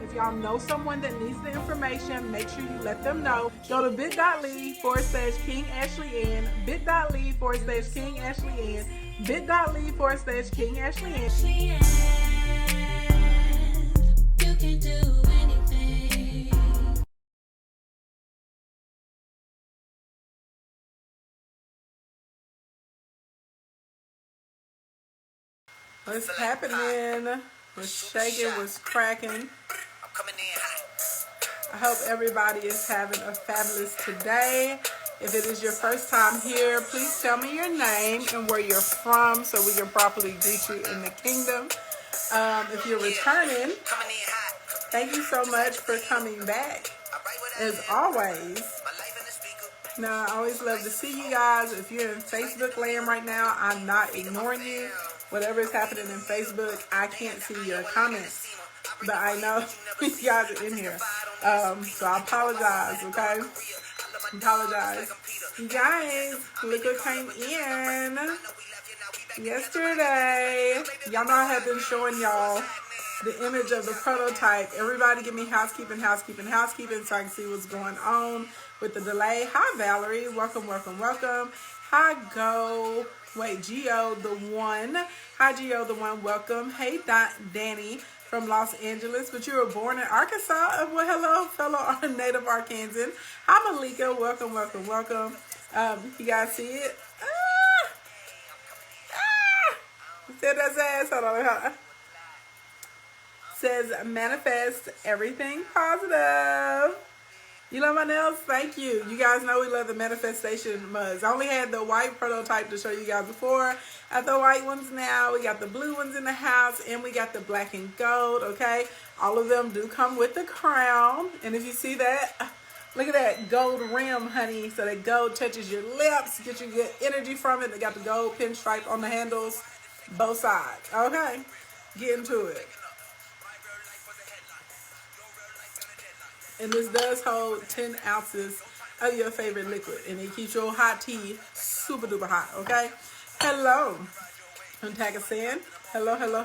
If y'all know someone that needs the information, make sure you let them know. Go to bit.ly/King Ashley Ann, bit.ly/King Ashley Ann, bit.ly/King Ashley Ann. You can do anything. What's happening? What's shaking? What's cracking? I hope everybody is having a fabulous today. If it is your first time here, please tell me your name and where you're from so we can properly greet you in the kingdom. If you're returning, thank you so much for coming back. As always. Now, I always love to see you guys. If you're in Facebook land right now, I'm not ignoring you. Whatever is happening in Facebook, I can't see your comments. But I know you guys are in here. So I apologize, okay? Apologize. You guys, look what came in yesterday. Y'all know I have been showing y'all the image of the prototype. Everybody give me housekeeping so I can see what's going on with the delay. Hi, Valerie. Welcome. Hi, Gio the one. Hi, Gio the one. Welcome. Hey, Danny from Los Angeles, but you were born in Arkansas. Well, hello, fellow native Arkansan. Hi, Malika. Welcome. You guys see it? See what that says? Hold on. Says manifest everything positive. You love my nails? Thank you. You guys know we love the manifestation mugs. I only had the white prototype to show you guys before. I have the white ones now. We got the blue ones in the house, and we got the black and gold, okay? All of them do come with the crown. And if you see that, look at that gold rim, honey. So that gold touches your lips, get you good energy from it. They got the gold pinstripe on the handles, both sides, okay? Get into it. And this does hold 10 ounces of your favorite liquid. And it keeps your hot tea super duper hot, okay? Hello. I'm Pakistan. Hello. Hello.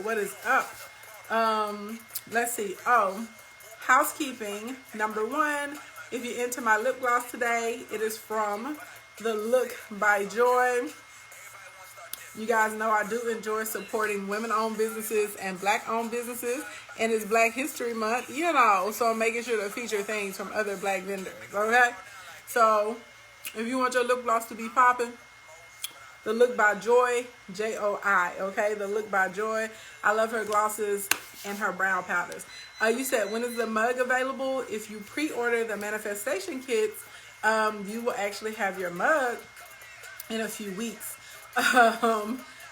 What is up? Let's see. Housekeeping. Number one, if you're into my lip gloss today, it is from The Look by Joy. You guys know I do enjoy supporting women-owned businesses and black-owned businesses, and it's Black History Month, so I'm making sure to feature things from other black vendors, okay? So, if you want your lip gloss to be popping, The Look by Joy, J-O-I, okay? The Look by Joy. I love her glosses and her brow powders. You said, when is the mug available? If you pre-order the manifestation kits, you will actually have your mug in a few weeks.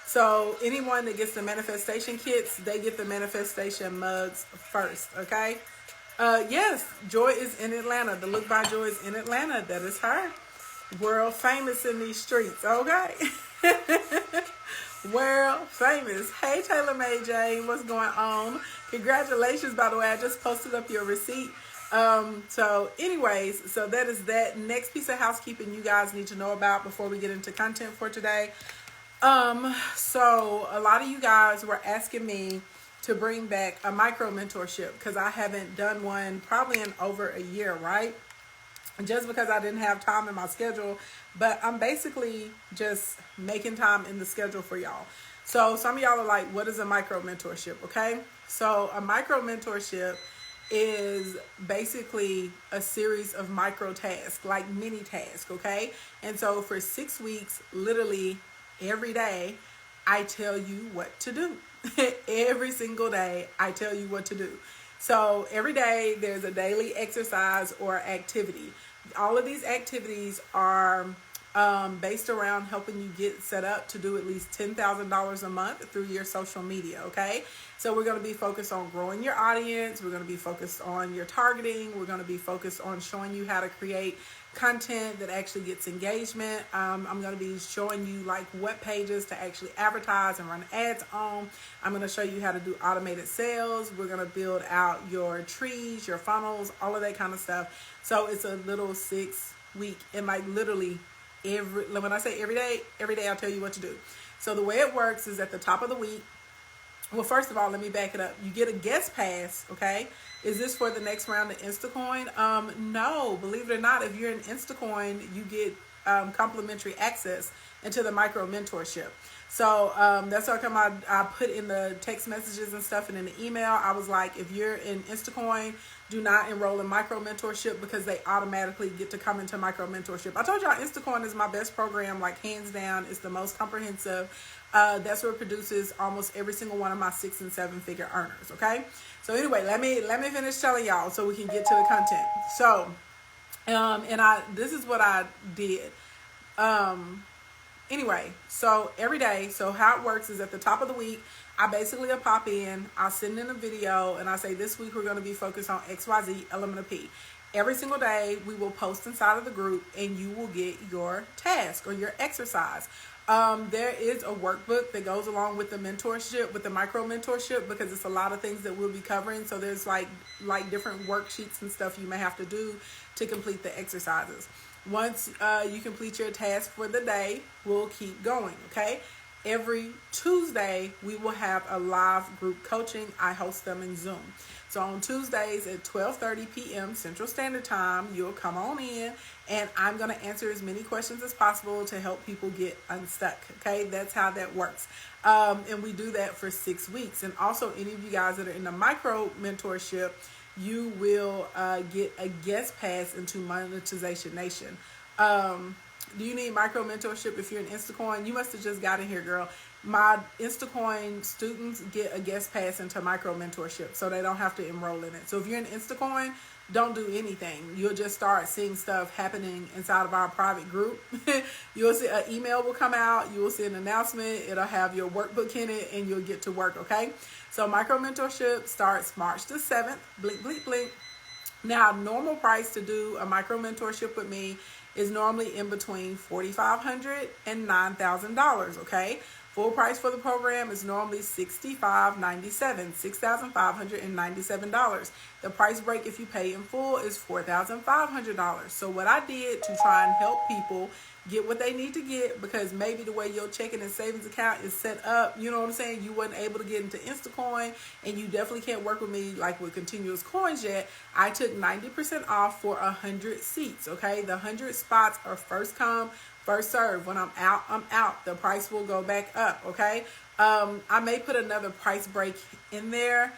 So anyone that gets the manifestation kits, they get the manifestation mugs first, okay? Yes, Joy is in Atlanta. The Look by Joy is in Atlanta. That is her. World famous in these streets, okay? World famous. Hey, Taylor May Jane, what's going on? Congratulations, by the way. I just posted up your receipt. So anyways, so that is that. Next piece of housekeeping you guys need to know about before we get into content for today. So a lot of you guys were asking me to bring back a micro mentorship because I haven't done one probably in over a year, right? Just because I didn't have time in my schedule, but I'm basically just making time in the schedule for y'all. So some of y'all are like, what is a micro mentorship? Okay. So a micro mentorship is basically a series of micro tasks, like mini tasks, okay? And so for 6 weeks, literally every day, I tell you what to do. Every single day, I tell you what to do. So every day, there's a daily exercise or activity. All of these activities are based around helping you get set up to do at least $10,000 a month through your social media, okay? So we're going to be focused on growing your audience. We're going to be focused on your targeting. We're going to be focused on showing you how to create content that actually gets engagement. I'm going to be showing you like what pages to actually advertise and run ads on. I'm going to show you how to do automated sales. We're going to build out your trees, your funnels, all of that kind of stuff. So it's a little 6 week, and like literally when I say every day I'll tell you what to do. So the way it works is at the top of the week, Well, first of all, let me back it up. You get a guest pass, okay? Is this for the next round of Instacoin? No, believe it or not, if you're in Instacoin, you get complimentary access into the micro mentorship. So that's how come I put in the text messages and stuff and in the email. I was like, if you're in Instacoin, do not enroll in micro mentorship because they automatically get to come into micro mentorship. I told y'all Instacoin is my best program, like hands down. It's the most comprehensive. That's what produces almost every single one of my 6 and 7 figure earners. Okay. So anyway, let me finish telling y'all so we can get to the content. So, this is what I did. Anyway, so every day, so how it works is at the top of the week, I basically will pop in, I'll send in a video, and I say this week we're going to be focused on XYZ element of P. Every single day we will post inside of the group and you will get your task or your exercise. There is a workbook that goes along with the mentorship, with the micro mentorship, because it's a lot of things that we'll be covering. So there's like different worksheets and stuff you may have to do to complete the exercises. Once you complete your task for the day, we'll keep going, okay? Every Tuesday, we will have a live group coaching. I host them in Zoom. So on Tuesdays at 12:30 p.m. Central Standard Time, you'll come on in and I'm going to answer as many questions as possible to help people get unstuck, okay? That's how that works. And we do that for 6 weeks. And also, any of you guys that are in the micro mentorship, you will get a guest pass into Monetization Nation. Do you need micro mentorship if you're in Instacoin? You must have just got in here, girl. My Instacoin students get a guest pass into micro mentorship, so they don't have to enroll in it. So if you're in Instacoin, don't do anything. You'll just start seeing stuff happening inside of our private group. You'll see an email will come out. You will see an announcement. It'll have your workbook in it, and you'll get to work, okay? So micro mentorship starts March the 7th. Blink, blink, blink. Now, normal price to do a micro mentorship with me is normally in between $4,500 and $9,000, okay? Full price for the program is normally $6,597, $6,597. The price break if you pay in full is $4,500. So what I did to try and help people get what they need to get, because maybe the way your checking and savings account is set up, you know what I'm saying, you wasn't able to get into Instacoin, and you definitely can't work with me like with Continuous Coins yet. I took 90% off for 100 seats, okay? The 100 spots are first come, first serve. When I'm out, I'm out. The price will go back up, okay? I may put another price break in there.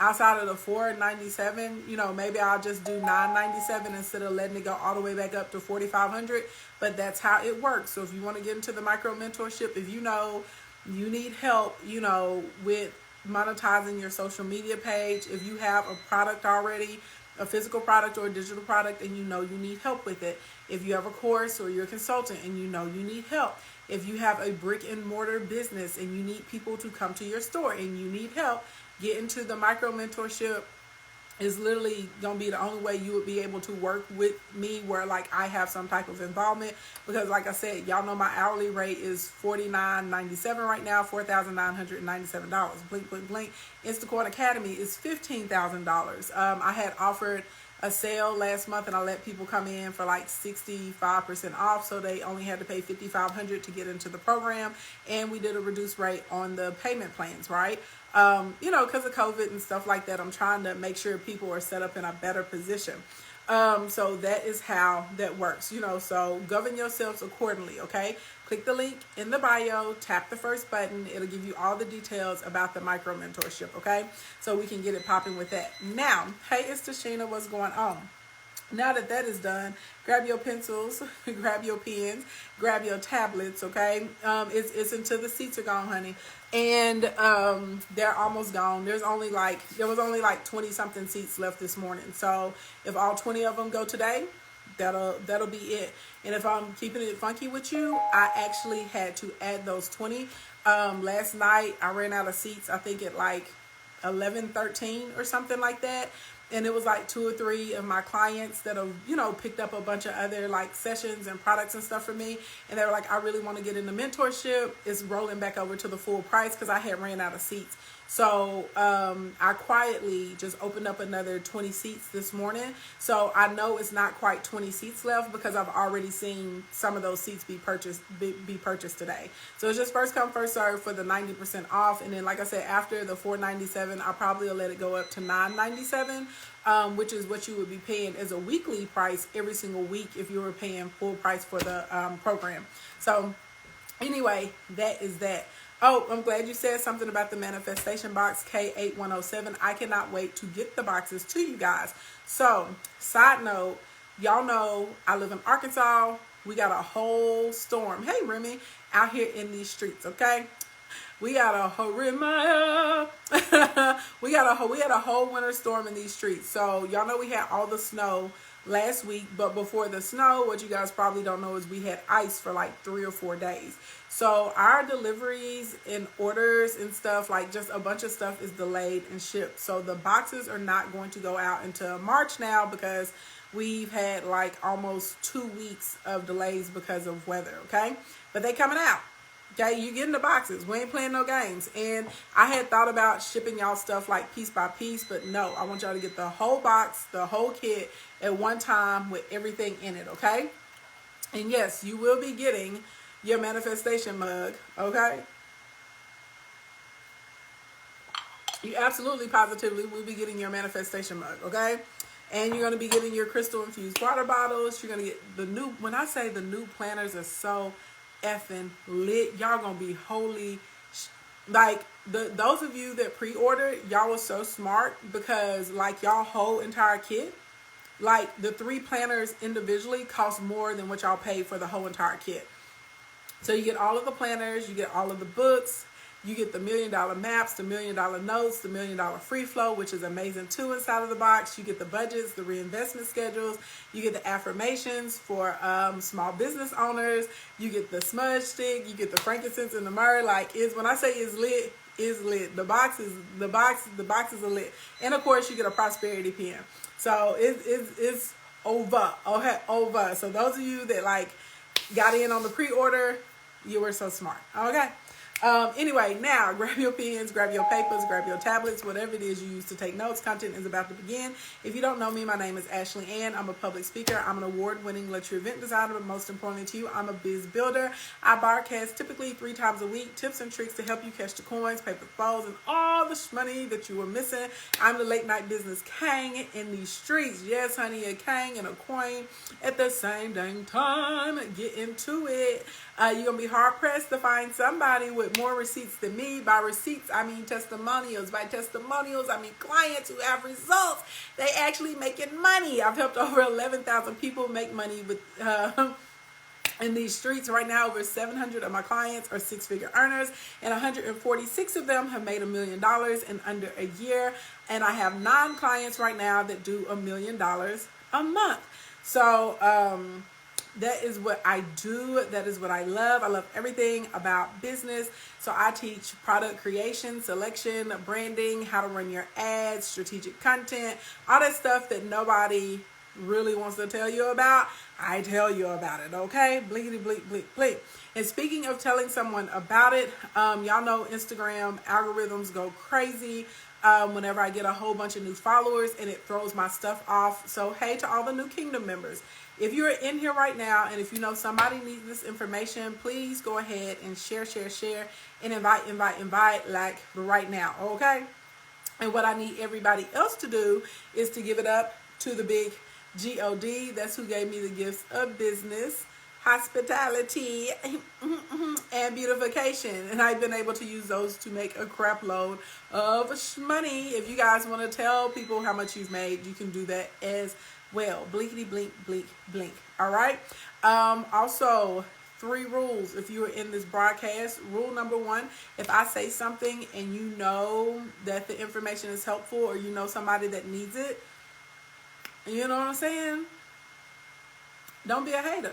Outside of the $497, you know, maybe I'll just do $997 instead of letting it go all the way back up to $4,500. But that's how it works. So if you want to get into the micro mentorship, if you know you need help, you know, with monetizing your social media page, if you have a product already, a physical product or a digital product, and you know you need help with it, if you have a course or you're a consultant and you know you need help, if you have a brick and mortar business and you need people to come to your store and you need help, get into the micro mentorship. Is literally gonna be the only way you would be able to work with me, where like I have some type of involvement, because like I said, y'all know my hourly rate is $49.97 right now, $4,997. Blink, blink, blink. Instacoin Academy is $15,000. I had offered a sale last month and I let people come in for like 65% off, so they only had to pay $5,500 to get into the program, and we did a reduced rate on the payment plans, right? You know, because of COVID and stuff like that, I'm trying to make sure people are set up in a better position. So that is how that works, you know, so govern yourselves accordingly, okay? Click the link in the bio, tap the first button. It'll give you all the details about the micro mentorship, okay? So we can get it popping with that. Now, hey, it's Tashina, what's going on? Now that that is done, grab your pencils, grab your pens, grab your tablets, okay? It's until the seats are gone, honey. And they're almost gone. There was only like 20 something seats left this morning. So if all 20 of them go today, that'll be it. And if I'm keeping it funky with you, I actually had to add those 20. Last night I ran out of seats, I think at like 11:13 or something like that. and it was like 2 or 3 of my clients that have, you know, picked up a bunch of other like sessions and products and stuff for me, and they were like, I really want to get into mentorship. It's rolling back over to the full price because I had ran out of seats. So I quietly just opened up another 20 seats this morning. So I know it's not quite 20 seats left because I've already seen some of those seats be purchased today. So it's just first come, first serve for the 90% off. And then, like I said, after the $4.97, I probably will let it go up to $9.97, which is what you would be paying as a weekly price every single week if you were paying full price for the program. So anyway, that is that. Oh, I'm glad you said something about the manifestation box K8107. I cannot wait to get the boxes to you guys. So, side note, y'all know I live in Arkansas. We got a whole storm. Hey, Remy, out here in these streets, okay? We got a whole we had a whole winter storm in these streets. So, y'all know we had all the snow last week, but before the snow, what you guys probably don't know is we had ice for like 3 or 4 days. So our deliveries and orders and stuff, like just a bunch of stuff is delayed and shipped. So the boxes are not going to go out until March now because we've had like almost 2 weeks of delays because of weather, okay? But they coming out. Okay, you getting the boxes. We ain't playing no games. And I had thought about shipping y'all stuff like piece by piece, but no, I want y'all to get the whole box, the whole kit at one time with everything in it, okay? And yes, you will be getting your manifestation mug, okay? You absolutely positively will be getting your manifestation mug, okay? And you're going to be getting your crystal infused water bottles. You're going to get the new, when I say the new planners are so effing lit, y'all gonna be holy. Like those of you that pre-ordered, y'all was so smart because like y'all whole entire kit, like the 3 planners individually cost more than what y'all paid for the whole entire kit. So you get all of the planners, you get all of the books, you get the $1 Million Maps, the $1 Million Notes, the $1 Million Free Flow, which is amazing too inside of the box. You get the budgets, the reinvestment schedules. You get the affirmations for small business owners. You get the smudge stick. You get the frankincense and the myrrh. Like when I say it's lit, it's lit. The boxes are lit. And of course, you get a prosperity pin. So it's over. Okay, over. So those of you that like got in on the pre-order, you were so smart. Okay. Anyway, now grab your pens, grab your papers, grab your tablets, whatever it is you use to take notes. Content is about to begin. If you don't know me, my name is Ashley Ann. I'm a public speaker. I'm an award-winning luxury event designer, but most importantly to you, I'm a biz builder. I broadcast typically 3 times a week, tips and tricks to help you catch the coins, pay the balls, and all the money that you were missing. I'm the late night business king in these streets. Yes, honey, a king and a queen at the same dang time. Get into it. You're going to be hard-pressed to find somebody with more receipts than me. By receipts, I mean testimonials. By testimonials, I mean clients who have results. They actually making money. I've helped over 11,000 people make money with in these streets. Right now, over 700 of my clients are 6-figure earners, and 146 of them have made $1 million in under a year. And I have 9 clients right now that do $1 million a month. So, that is what I do. That is what I love. I love everything about business. So I teach product creation, selection, branding, how to run your ads, strategic content, all that stuff that nobody really wants to tell you about. I tell you about it, okay? Blinkety, blink, blink, blink. And speaking of telling someone about it, y'all know Instagram algorithms go crazy whenever I get a whole bunch of new followers, and it throws my stuff off. So hey to all the new Kingdom members. If you're in here right now and if you know somebody needs this information, please go ahead and share, and invite like right now, okay? And what I need everybody else to do is to give it up to the big G-O-D. That's who gave me the gifts of business, hospitality, and beautification. And I've been able to use those to make a crap load of money. If you guys want to tell people how much you've made, you can do that as well. Blinkety, blink, blink, blink. All right. Also, 3 rules if you are in this broadcast. Rule number 1, if I say something and you know that the information is helpful or you know somebody that needs it, you know what I'm saying? Don't be a hater.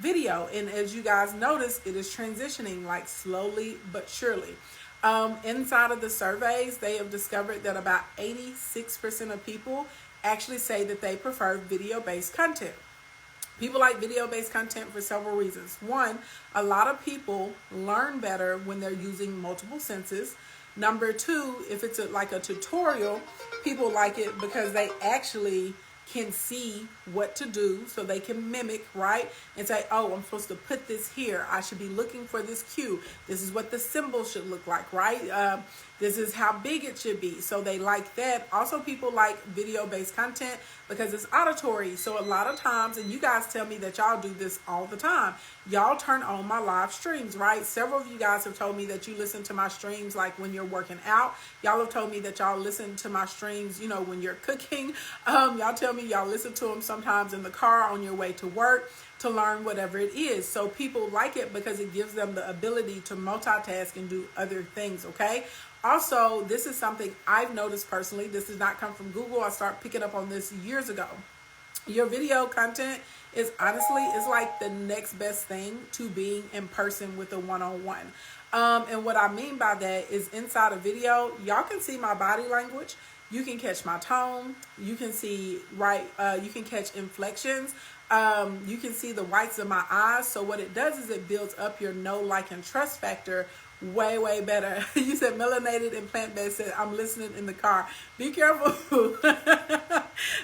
video. And as you guys notice, it is transitioning like slowly but surely. Inside of the surveys, they have discovered that about 86% of people actually say that they prefer video-based content. People like video-based content for several reasons. One, a lot of people learn better when they're using multiple senses. Number two, if it's like a tutorial, people like it because they actually can see what to do, so they can mimic, right? And say, oh, I'm supposed to put this here. I should be looking for this cue. This is what the symbol should look like, right? This is how big it should be. So they like that. Also, people like video-based content because it's auditory. So a lot of times, and you guys tell me that y'all do this all the time, y'all turn on my live streams, right? Several of you guys have told me that you listen to my streams like when you're working out. Y'all have told me that y'all listen to my streams, you know, when you're cooking. Y'all tell me y'all listen to them sometimes in the car on your way to work to learn whatever it is. So people like it because it gives them the ability to multitask and do other things, okay? Also, this is something I've noticed personally. This does not come from Google. I started picking up on this years ago. Your video content is honestly, is like the next best thing to being in person with a one-on-one. And what I mean by that is inside a video, y'all can see my body language. You can catch my tone. You can see, right, you can catch inflections. You can see the whites of my eyes. So what it does is it builds up your know, like, and trust factor way better. You said melanated and plant-based. Said I'm listening in the car. Be careful.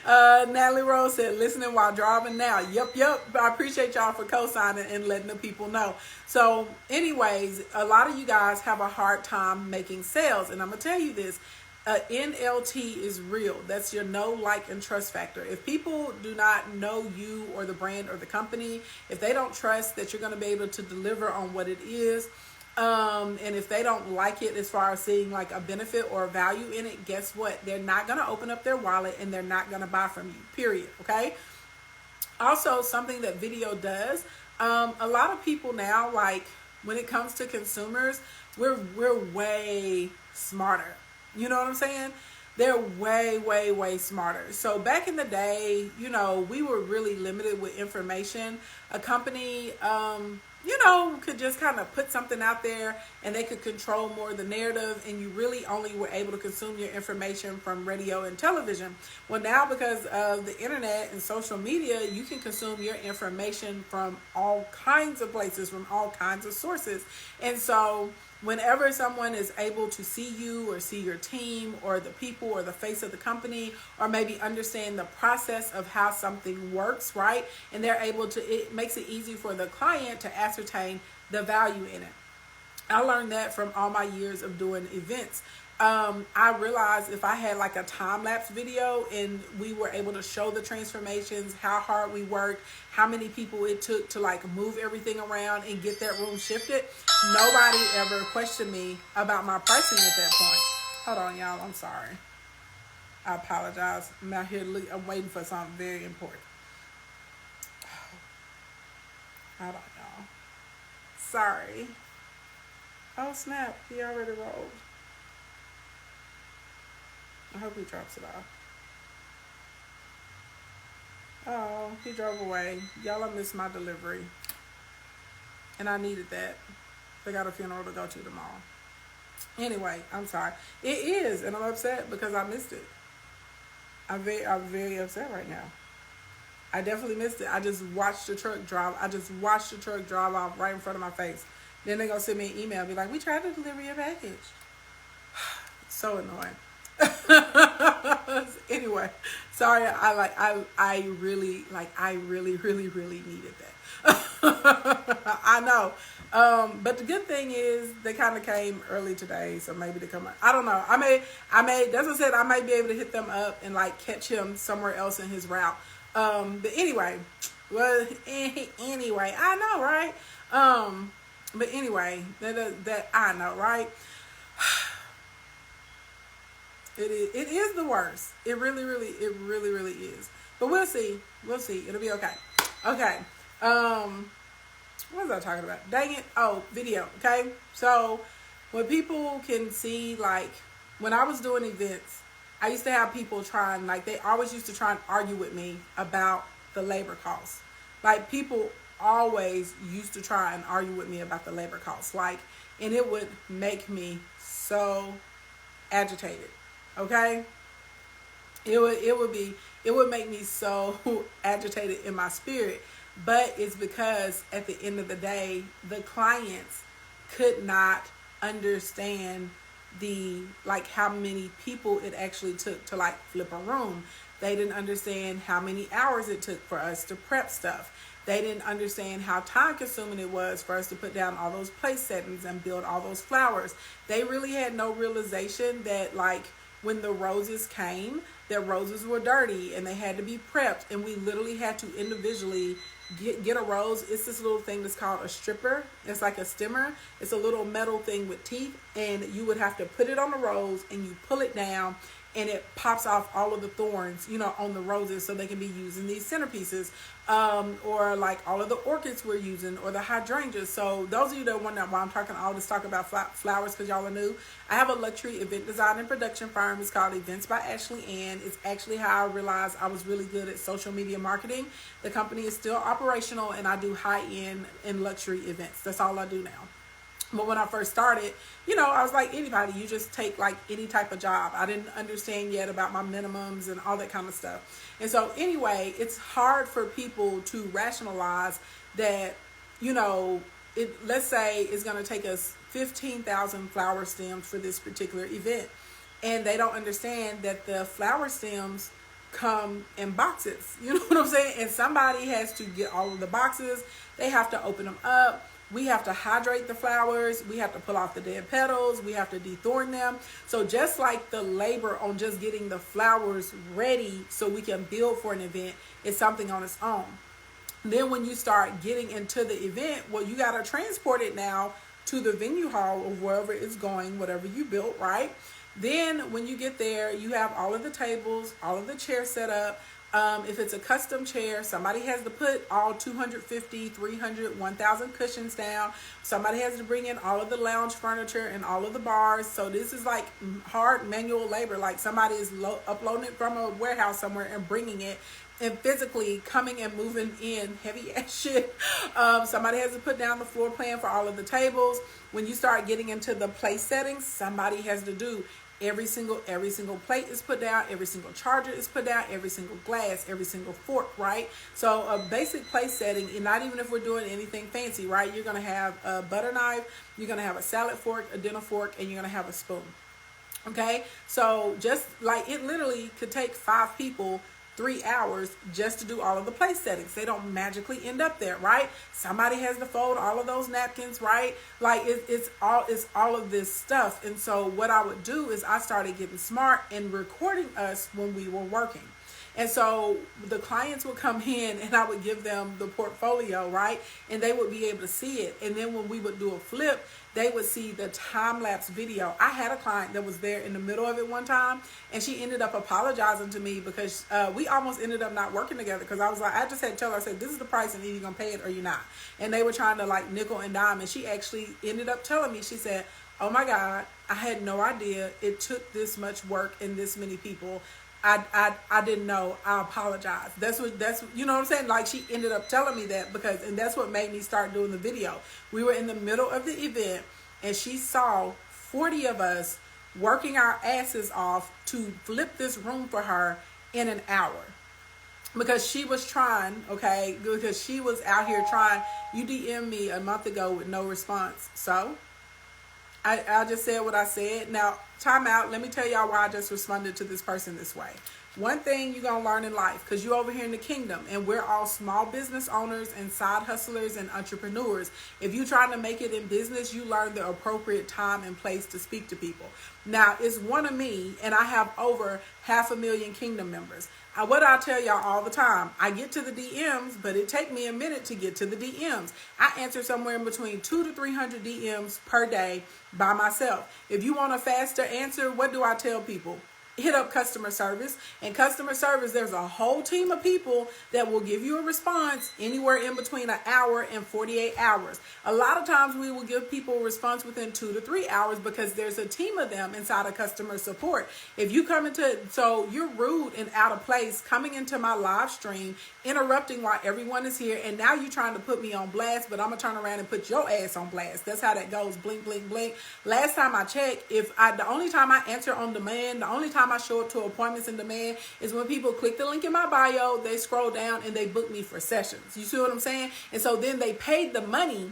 Natalie Rose said listening while driving now. Yep. I appreciate y'all for co-signing and letting the people know. So anyways, a lot of you guys have a hard time making sales, and I'm gonna tell you this. NLT is real. That's your know, like, and trust factor. If people do not know you or the brand or the company, if they don't trust that you're going to be able to deliver on what it is, and if they don't like it as far as seeing like a benefit or a value in it, guess what? They're not going to open up their wallet and they're not going to buy from you, period. Okay. Also, something that video does, a lot of people now, like when it comes to consumers, we're way smarter. You know what I'm saying? They're way smarter. So back in the day, you know, we were really limited with information. A company, you know, could just kind of put something out there and they could control more of the narrative, and you really only were able to consume your information from radio and television. Well, now because of the internet and social media, you can consume your information from all kinds of places, from all kinds of sources. And so whenever someone is able to see you or see your team or the people or the face of the company, or maybe understand the process of how something works, right? And they're able to, it makes it easy for the client to ascertain the value in it. I learned that from all my years of doing events. I realized if I had like a time-lapse video and we were able to show the transformations, how hard we worked, how many people it took to like move everything around and get that room shifted, nobody ever questioned me about my pricing at that point. Hold on, y'all. I'm sorry. I apologize. I'm out here, I'm waiting for something very important. Hold on, y'all. Sorry. Oh, snap. He already rolled. I hope he drops it off. Oh, he drove away. Y'all, I missed my delivery. And I needed that. They got a funeral to go to tomorrow. Anyway, I'm sorry. It is, and I'm upset because I missed it. I'm very upset right now. I definitely missed it. I just watched the truck drive. Off right in front of my face. Then they're going to send me an email and be like, we tried to deliver your package. So annoying. Anyway, sorry. I really needed that. I know. But the good thing is they kind of came early today, so maybe they come. I don't know. I may. Desmond said I might be able to hit them up and like catch him somewhere else in his route. But anyway, I know, right? But anyway, that I know, right? It is the worst. It really is. But we'll see. It'll be okay. Okay. What was I talking about? Dang it. Oh, video. Okay. So when people can see, like when I was doing events, I used to have people they always used to try and argue with me about the labor costs. Like people always used to try and argue with me about the labor costs. Like, and it would make me so agitated. Okay? It would make me so agitated in my spirit. But it's because at the end of the day, the clients could not understand the, like, how many people it actually took to like flip a room. They didn't understand how many hours it took for us to prep stuff. They didn't understand how time consuming it was for us to put down all those place settings and build all those flowers. They really had no realization that, like, when the roses came, their roses were dirty and they had to be prepped, and we literally had to individually get a rose. It's this little thing that's called a stripper. It's like a stemmer. It's a little metal thing with teeth, and you would have to put it on the rose and you pull it down, and it pops off all of the thorns, you know, on the roses, so they can be used in these centerpieces, or like all of the orchids we're using, or the hydrangeas. So those of you that wonder why I'm talking all this talk about flowers, because y'all are new, I have a luxury event design and production firm. It's called Events by Ashley Ann. It's actually how I realized I was really good at social media marketing. The company is still operational, and I do high-end and luxury events. That's all I do now. But when I first started, you know, I was like anybody. You just take like any type of job. I didn't understand yet about my minimums and all that kind of stuff. And so anyway, it's hard for people to rationalize that, you know, let's say it's going to take us 15,000 flower stems for this particular event. And they don't understand that the flower stems come in boxes. You know what I'm saying? And somebody has to get all of the boxes. They have to open them up. We have to hydrate the flowers. We have to pull off the dead petals. We have to dethorn them. So just like the labor on just getting the flowers ready so we can build for an event is something on its own. Then when you start getting into the event, well, you got to transport it now to the venue hall or wherever it's going, whatever you built, right? Then when you get there, you have all of the tables, all of the chairs set up. If it's a custom chair, somebody has to put all 250, 300, 1,000 cushions down. Somebody has to bring in all of the lounge furniture and all of the bars. So this is like hard manual labor. Like somebody is uploading it from a warehouse somewhere and bringing it, and physically coming and moving in heavy ass shit. Somebody has to put down the floor plan for all of the tables. When you start getting into the place settings, somebody has to do every single plate is put down, every single charger is put down, every single glass, every single fork, right? So a basic place setting, and not even if we're doing anything fancy, right? You're going to have a butter knife, you're going to have a salad fork, a dinner fork, and you're going to have a spoon. Okay? So just like it literally could take 5 people 3 hours just to do all of the place settings. They don't magically end up there, right? Somebody has to fold all of those napkins, right? Like it's all of this stuff. And so what I would do is I started getting smart and recording us when we were working. And so the clients would come in and I would give them the portfolio, right? And they would be able to see it. And then when we would do a flip, they would see the time-lapse video. I had a client that was there in the middle of it one time, and she ended up apologizing to me because we almost ended up not working together, because I was like, I just had to tell her, I said, this is the price and either you're going to pay it or you're not. And they were trying to like nickel and dime, and she actually ended up telling me, she said, oh my God, I had no idea it took this much work and this many people. I didn't know. I apologize. That's you know what I'm saying? Like she ended up telling me that and that's what made me start doing the video. We were in the middle of the event and she saw 40 of us working our asses off to flip this room for her in an hour. Because she was trying, okay, because she was out here trying. You DM'd me a month ago with no response. So I just said what I said. Now, time out. Let me tell y'all why I just responded to this person this way. One thing you're going to learn in life, because you're over here in the kingdom, and we're all small business owners and side hustlers and entrepreneurs. If you're trying to make it in business, you learn the appropriate time and place to speak to people. Now, it's one of me, and I have over 500,000 kingdom members. What I tell y'all all the time, I get to the DMs, but it take me a minute to get to the DMs. I answer somewhere in between 200 to 300 DMs per day by myself. If you want a faster answer, what do I tell people? hit up customer service. And customer service, there's a whole team of people that will give you a response anywhere in between an hour and 48 hours. A lot of times we will give people a response within 2 to 3 hours because there's a team of them inside of customer support. If you come into, so you're rude and out of place coming into my live stream, interrupting while everyone is here, and now you're trying to put me on blast, but I'm gonna turn around and put your ass on blast. That's how that goes. Blink, blink, blink. Last time I checked, the only time I answer on demand, the only time I show up to appointments in demand is when people click the link in my bio, they scroll down and they book me for sessions. You see what I'm saying? And so then they paid the money.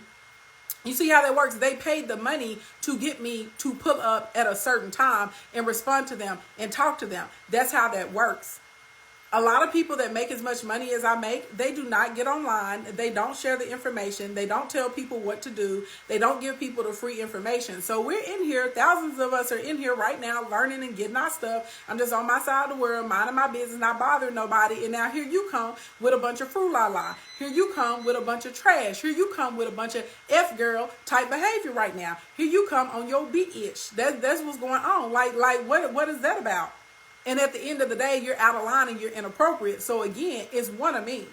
You see how that works? They paid the money to get me to pull up at a certain time and respond to them and talk to them. That's how that works. A lot of people that make as much money as I make, they do not get online. They don't share the information. They don't tell people what to do. They don't give people the free information. So we're in here. Thousands of us are in here right now learning and getting our stuff. I'm just on my side of the world, minding my business, not bothering nobody. And now here you come with a bunch of frou-la-la. Here you come with a bunch of trash. Here you come with a bunch of F-girl type behavior right now. Here you come on your bitch. That's what's going on. Like what is that about? And at the end of the day, you're out of line and you're inappropriate. So again, it's one of me.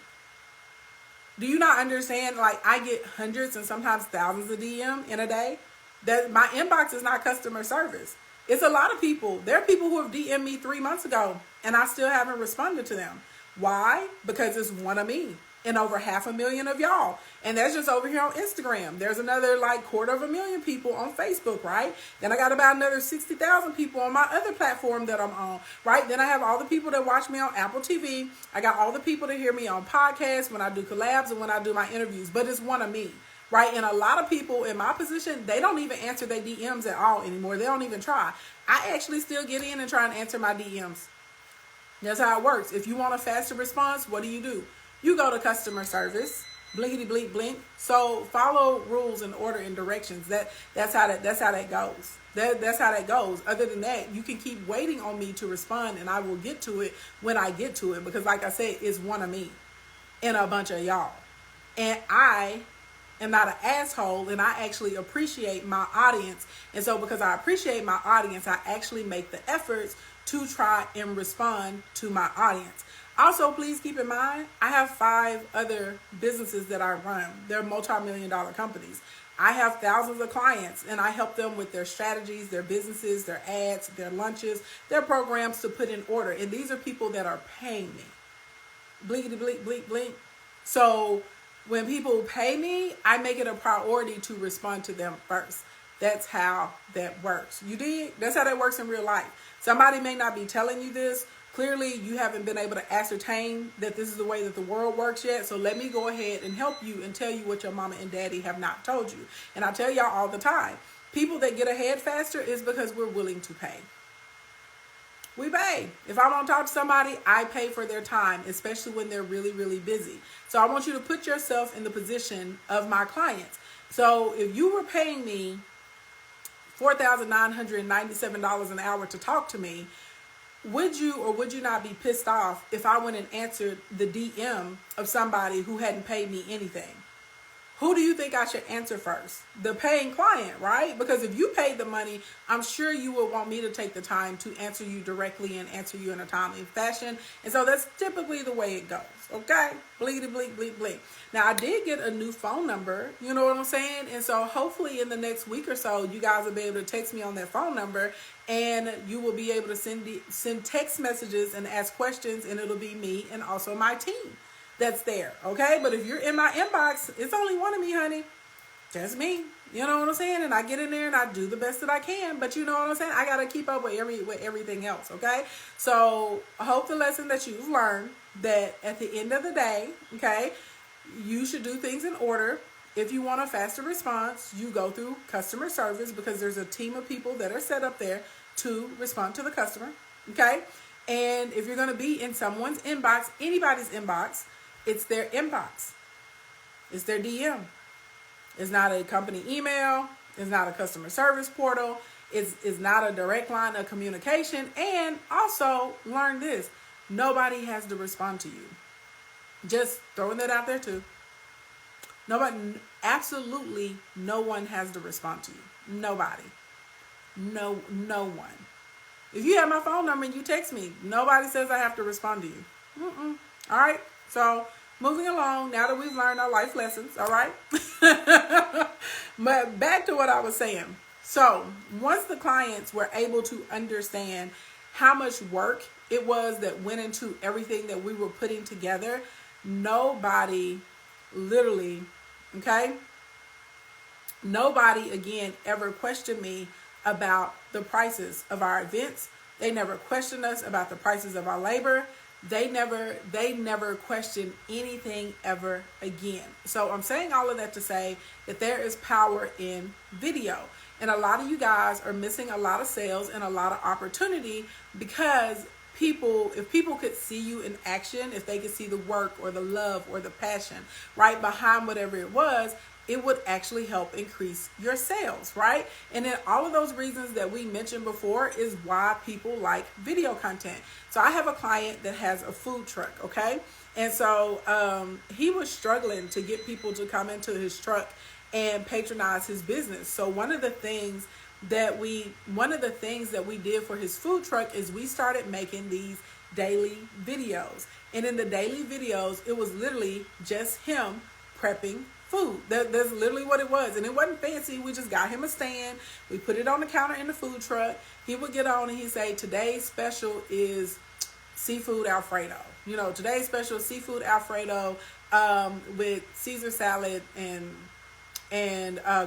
Do you not understand? Like, I get hundreds and sometimes thousands of DM in a day. That my inbox is not customer service. It's a lot of people. There are people who have DM'd me 3 months ago and I still haven't responded to them. Why? Because it's one of me and over 500,000 of y'all. And that's just over here on Instagram. There's another like 250,000 people on Facebook, right? Then I got about another 60,000 people on my other platform that I'm on, right? Then I have all the people that watch me on Apple TV. I got all the people that hear me on podcasts when I do collabs and when I do my interviews, but it's one of me, right? And a lot of people in my position, they don't even answer their DMs at all anymore. They don't even try. I actually still get in and try and answer my DMs. That's how it works. If you want a faster response, what do? You go to customer service, blinkety blink blink. So follow rules and order and directions. That's how that goes. That's how that goes. Other than that, you can keep waiting on me to respond, and I will get to it when I get to it. Because like I said, it's one of me and a bunch of y'all, and I am not an asshole, and I actually appreciate my audience. And so because I appreciate my audience, I actually make the efforts to try and respond to my audience. Also, please keep in mind, I have 5 other businesses that I run. They're multi-million-dollar companies. I have thousands of clients, and I help them with their strategies, their businesses, their ads, their lunches, their programs to put in order. And these are people that are paying me. Blinkety blink, blink, blink. So when people pay me, I make it a priority to respond to them first. That's how that works. You dig? That's how that works in real life. Somebody may not be telling you this. Clearly, you haven't been able to ascertain that this is the way that the world works yet. So let me go ahead and help you and tell you what your mama and daddy have not told you. And I tell y'all all the time, people that get ahead faster is because we're willing to pay. We pay. If I want to talk to somebody, I pay for their time, especially when they're really, really busy. So I want you to put yourself in the position of my clients. So if you were paying me $4,997 an hour to talk to me, would you or would you not be pissed off if I went and answered the DM of somebody who hadn't paid me anything? Who do you think I should answer first? The paying client, right? Because if you paid the money, I'm sure you would want me to take the time to answer you directly and answer you in a timely fashion. And so that's typically the way it goes, okay? Bleedy, bleep, bleep, bleep. Now, I did get a new phone number, you know what I'm saying? And so hopefully in the next week or so, you guys will be able to text me on that phone number, and you will be able to send text messages and ask questions, and it'll be me and also my team that's there, okay? But if you're in my inbox, it's only one of me, honey. Just me. You know what I'm saying? And I get in there and I do the best that I can, but you know what I'm saying? I got to keep up with everything else, okay? So I hope the lesson that you've learned that at the end of the day, okay, you should do things in order. If you want a faster response, you go through customer service because there's a team of people that are set up there to respond to the customer, okay? And if you're going to be in someone's inbox, anybody's inbox, it's their inbox. It's their DM. It's not a company email. It's not a customer service portal. It's not a direct line of communication. And also, learn this. Nobody has to respond to you. Just throwing that out there too. Absolutely no one has to respond to you. Nobody. No one. If you have my phone number and you text me, nobody says I have to respond to you. All right. So moving along, now that we've learned our life lessons, all right. But back to what I was saying. So once the clients were able to understand how much work it was that went into everything that we were putting together, nobody literally, okay, nobody again ever questioned me about the prices of our events. They never questioned us about the prices of our labor. They never questioned anything ever again. So I'm saying all of that to say that there is power in video. And a lot of you guys are missing a lot of sales and a lot of opportunity because if people could see you in action, if they could see the work or the love or the passion right behind whatever it was, it would actually help increase your sales, right? And then all of those reasons that we mentioned before is why people like video content. So I have a client that has a food truck, okay? And so he was struggling to get people to come into his truck and patronize his business. So one of the things that we did for his food truck is we started making these daily videos. And in the daily videos, it was literally just him prepping food. That's literally what it was. And it wasn't fancy. We just got him a stand. We put it on the counter in the food truck. He would get on and he'd say, today's special is seafood Alfredo. You know, today's special is seafood Alfredo with Caesar salad and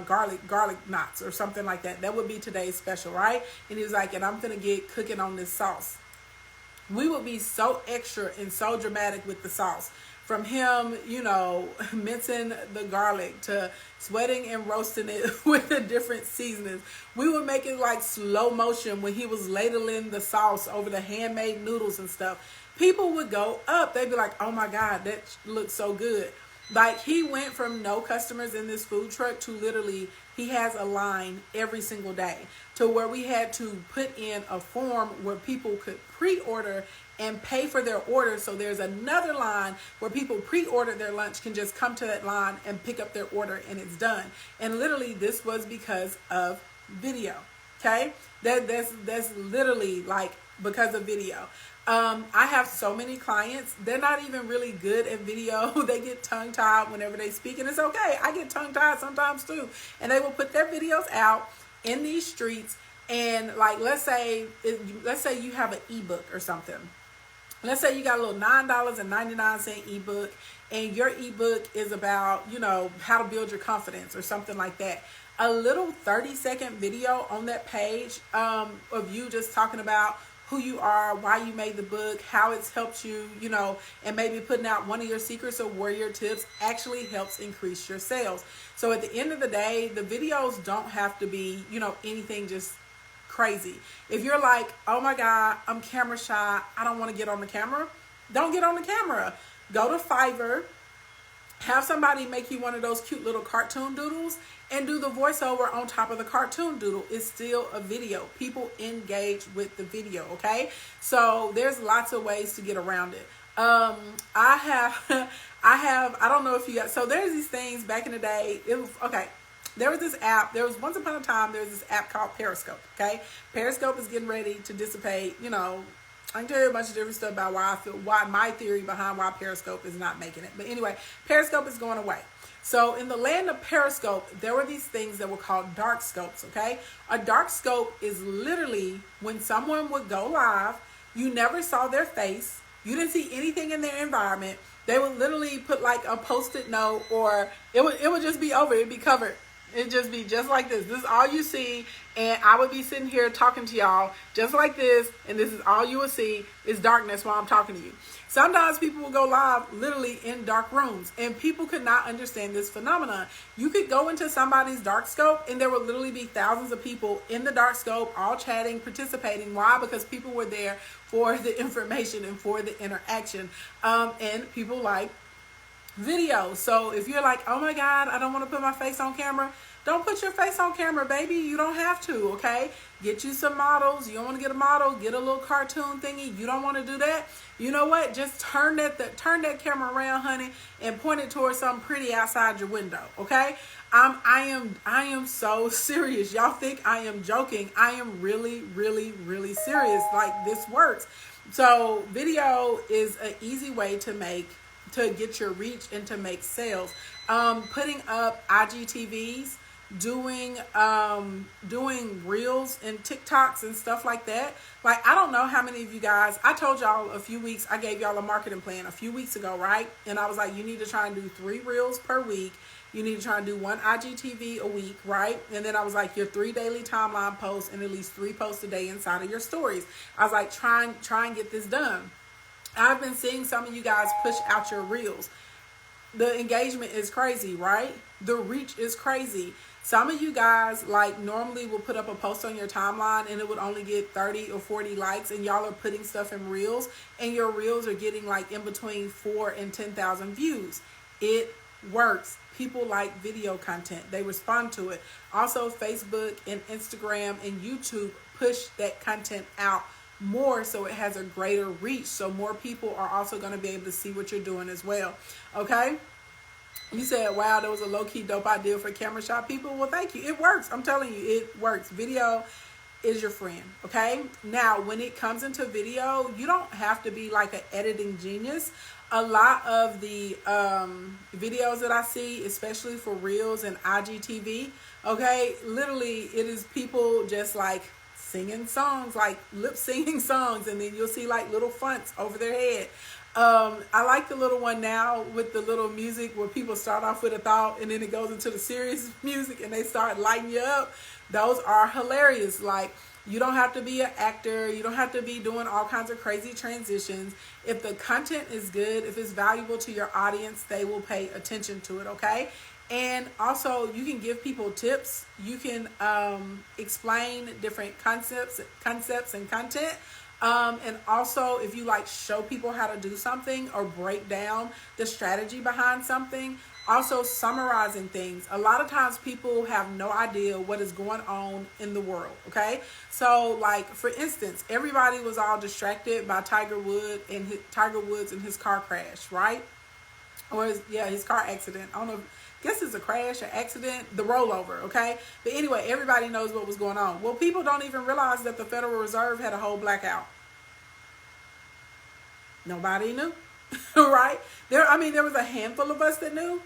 garlic knots or something like that. That would be today's special, right? And he was like, and I'm gonna get cooking on this sauce. We would be so extra and so dramatic with the sauce. From him, you know, mincing the garlic to sweating and roasting it with the different seasonings. We would make it like slow motion when he was ladling the sauce over the handmade noodles and stuff. People would go up. They'd be like, oh my God, that looks so good. Like he went from no customers in this food truck to literally he has a line every single day to where we had to put in a form where people could pre-order and pay for their order. So there's another line where people pre-order their lunch can just come to that line and pick up their order and it's done. And literally this was because of video. Okay. That's literally like because of video. I have so many clients, they're not even really good at video. They get tongue-tied whenever they speak, and it's okay. I get tongue-tied sometimes too. And they will put their videos out in these streets, and like let's say you have an ebook or something. Let's say you got a little $9.99 ebook, and your ebook is about, you know, how to build your confidence or something like that. A little 30-second video on that page of you just talking about who you are, why you made the book, how it's helped you, you know, and maybe putting out one of your secrets or warrior tips actually helps increase your sales. So at the end of the day, the videos don't have to be, you know, anything just crazy. If you're like, oh my God, I'm camera shy, I don't want to get on the camera, don't get on the camera. Go to Fiverr, have somebody make you one of those cute little cartoon doodles and do the voiceover on top of the cartoon doodle. It's still a video. People engage with the video, okay? So there's lots of ways to get around it. I don't know if you got, so there's these things back in the day. There was this app, once upon a time, there was this app called Periscope, okay? Periscope is getting ready to dissipate, you know. I can tell you a bunch of different stuff about why my theory behind why Periscope is not making it. But anyway, Periscope is going away. So in the land of Periscope, there were these things that were called dark scopes, okay? A dark scope is literally when someone would go live, you never saw their face, you didn't see anything in their environment. They would literally put like a post-it note, or it would just be over, it'd be covered. It'd just be just like this. This is all you see. And I would be sitting here talking to y'all just like this. And this is all you will see is darkness while I'm talking to you. Sometimes people will go live literally in dark rooms. And people could not understand this phenomenon. You could go into somebody's dark scope and there would literally be thousands of people in the dark scope, all chatting, participating. Why? Because people were there for the information and for the interaction. And people like video. So if you're like, oh my God, I don't want to put my face on camera, Don't put your face on camera, baby. You don't have to, okay? Get you some models. You don't want to get a model, get a little cartoon thingy. You don't want to do that. You know what? Just turn that camera around, honey, and point it towards something pretty outside your window, okay? I am so serious. Y'all think I am joking. I am really, really, really serious. Like, this works. So video is an easy way to get your reach and to make sales. Putting up IGTVs, doing reels and TikToks and stuff like that. Like, I don't know how many of you guys, I told y'all I gave y'all a marketing plan a few weeks ago, right? And I was like, you need to try and do 3 reels per week. You need to try and do 1 IGTV a week, right? And then I was like, your 3 daily timeline posts and at least 3 posts a day inside of your stories. I was like, try and get this done. I've been seeing some of you guys push out your reels. The engagement is crazy, right? The reach is crazy. Some of you guys, like, normally will put up a post on your timeline and it would only get 30 or 40 likes, and y'all are putting stuff in reels, and your reels are getting like in between 4,000 and 10,000 views. It works. People like video content. They respond to it. Also, Facebook and Instagram and YouTube push that content out more, so it has a greater reach. So more people are also going to be able to see what you're doing as well. Okay? You said, wow, that was a low-key dope idea for camera shop people. Well, thank you. It works. I'm telling you, it works. Video is your friend, okay? Now, when it comes into video, you don't have to be like an editing genius. A lot of the videos that I see, especially for Reels and IGTV, okay, literally it is people just like singing songs, like lip singing songs, and then you'll see like little fonts over their head. I like the little one now with the little music where people start off with a thought and then it goes into the serious music and they start lighting you up. Those are hilarious. Like, you don't have to be an actor. You don't have to be doing all kinds of crazy transitions. If the content is good, if it's valuable to your audience, they will pay attention to it, okay? And also, you can give people tips. You can explain different concepts and content. And also, if you like show people how to do something or break down the strategy behind something, also summarizing things. A lot of times people have no idea what is going on in the world, okay? So, like, for instance, everybody was all distracted by Tiger Woods and his car crash, right? Or his car accident. I don't know. Guess it's a crash or accident, the rollover, okay? But anyway, everybody knows what was going on. Well, people don't even realize that the Federal Reserve had a whole blackout. Nobody knew, right? There was a handful of us that knew.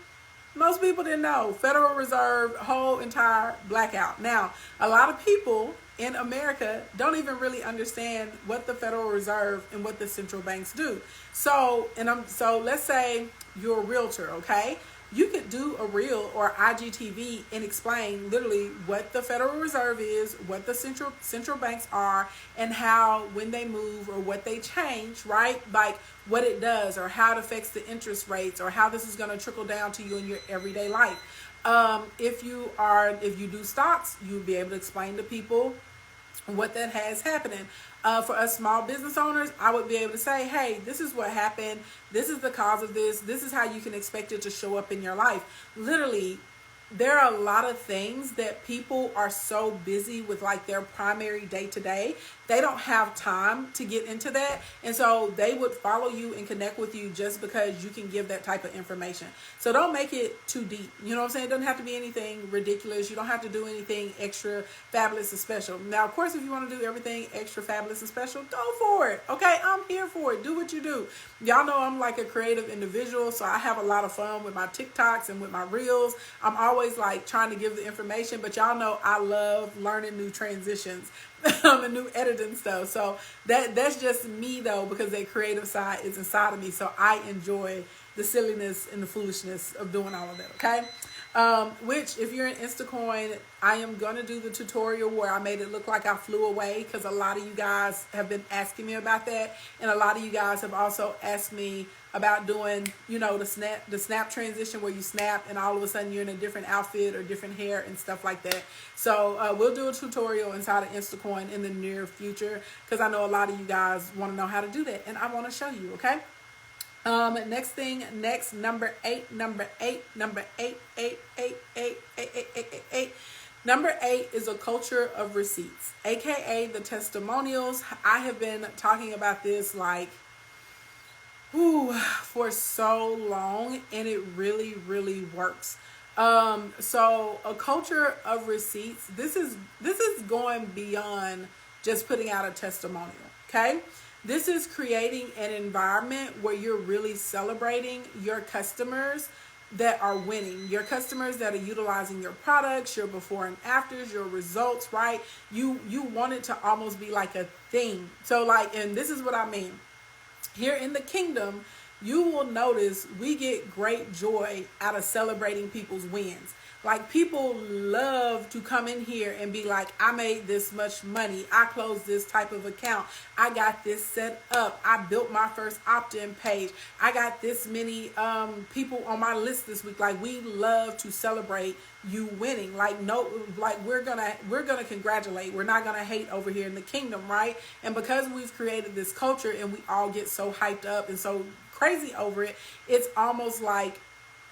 Most people didn't know. Federal Reserve, whole entire blackout. Now, a lot of people in America don't even really understand what the Federal Reserve and what the central banks do. So let's say you're a realtor, okay? You could do a reel or IGTV and explain literally what the Federal Reserve is, what the central banks are, and how when they move or what they change, right? Like what it does or how it affects the interest rates or how this is going to trickle down to you in your everyday life. If you do stocks, you'll be able to explain to people what that has happening. For us small business owners, I would be able to say, hey, this is what happened. This is the cause of this. This is how you can expect it to show up in your life. Literally, there are a lot of things that people are so busy with, like their primary day-to-day. They don't have time to get into that. And so they would follow you and connect with you just because you can give that type of information. So don't make it too deep. You know what I'm saying? It doesn't have to be anything ridiculous. You don't have to do anything extra fabulous and special. Now, of course, if you want to do everything extra fabulous and special, go for it. Okay, I'm here for it. Do what you do. Y'all know I'm like a creative individual, so I have a lot of fun with my TikToks and with my Reels. I'm always like trying to give the information, but y'all know I love learning new transitions and new editing stuff. So that's just me though, because that creative side is inside of me. So I enjoy the silliness and the foolishness of doing all of that. Okay. Which if you're in Instacoin, I am going to do the tutorial where I made it look like I flew away, because a lot of you guys have been asking me about that. And a lot of you guys have also asked me about doing, you know, the snap transition where you snap and all of a sudden you're in a different outfit or different hair and stuff like that. So we'll do a tutorial inside of Instacoin in the near future, because I know a lot of you guys want to know how to do that and I want to show you. Okay. Next, number eight. Number eight is a culture of receipts, aka the testimonials. I have been talking about this for so long, and it really, really works. So a culture of receipts. This is going beyond just putting out a testimonial. Okay. This is creating an environment where you're really celebrating your customers that are winning, your customers that are utilizing your products, your before and afters, your results, right? You want it to almost be like a thing. So and this is what I mean. Here in the kingdom, you will notice we get great joy out of celebrating people's wins. Like, people love to come in here and be like, I made this much money. I closed this type of account. I got this set up. I built my first opt-in page. I got this many people on my list this week. Like, we love to celebrate you winning. We're gonna congratulate. We're not gonna hate over here in the kingdom, right? And because we've created this culture and we all get so hyped up and so crazy over it, it's almost like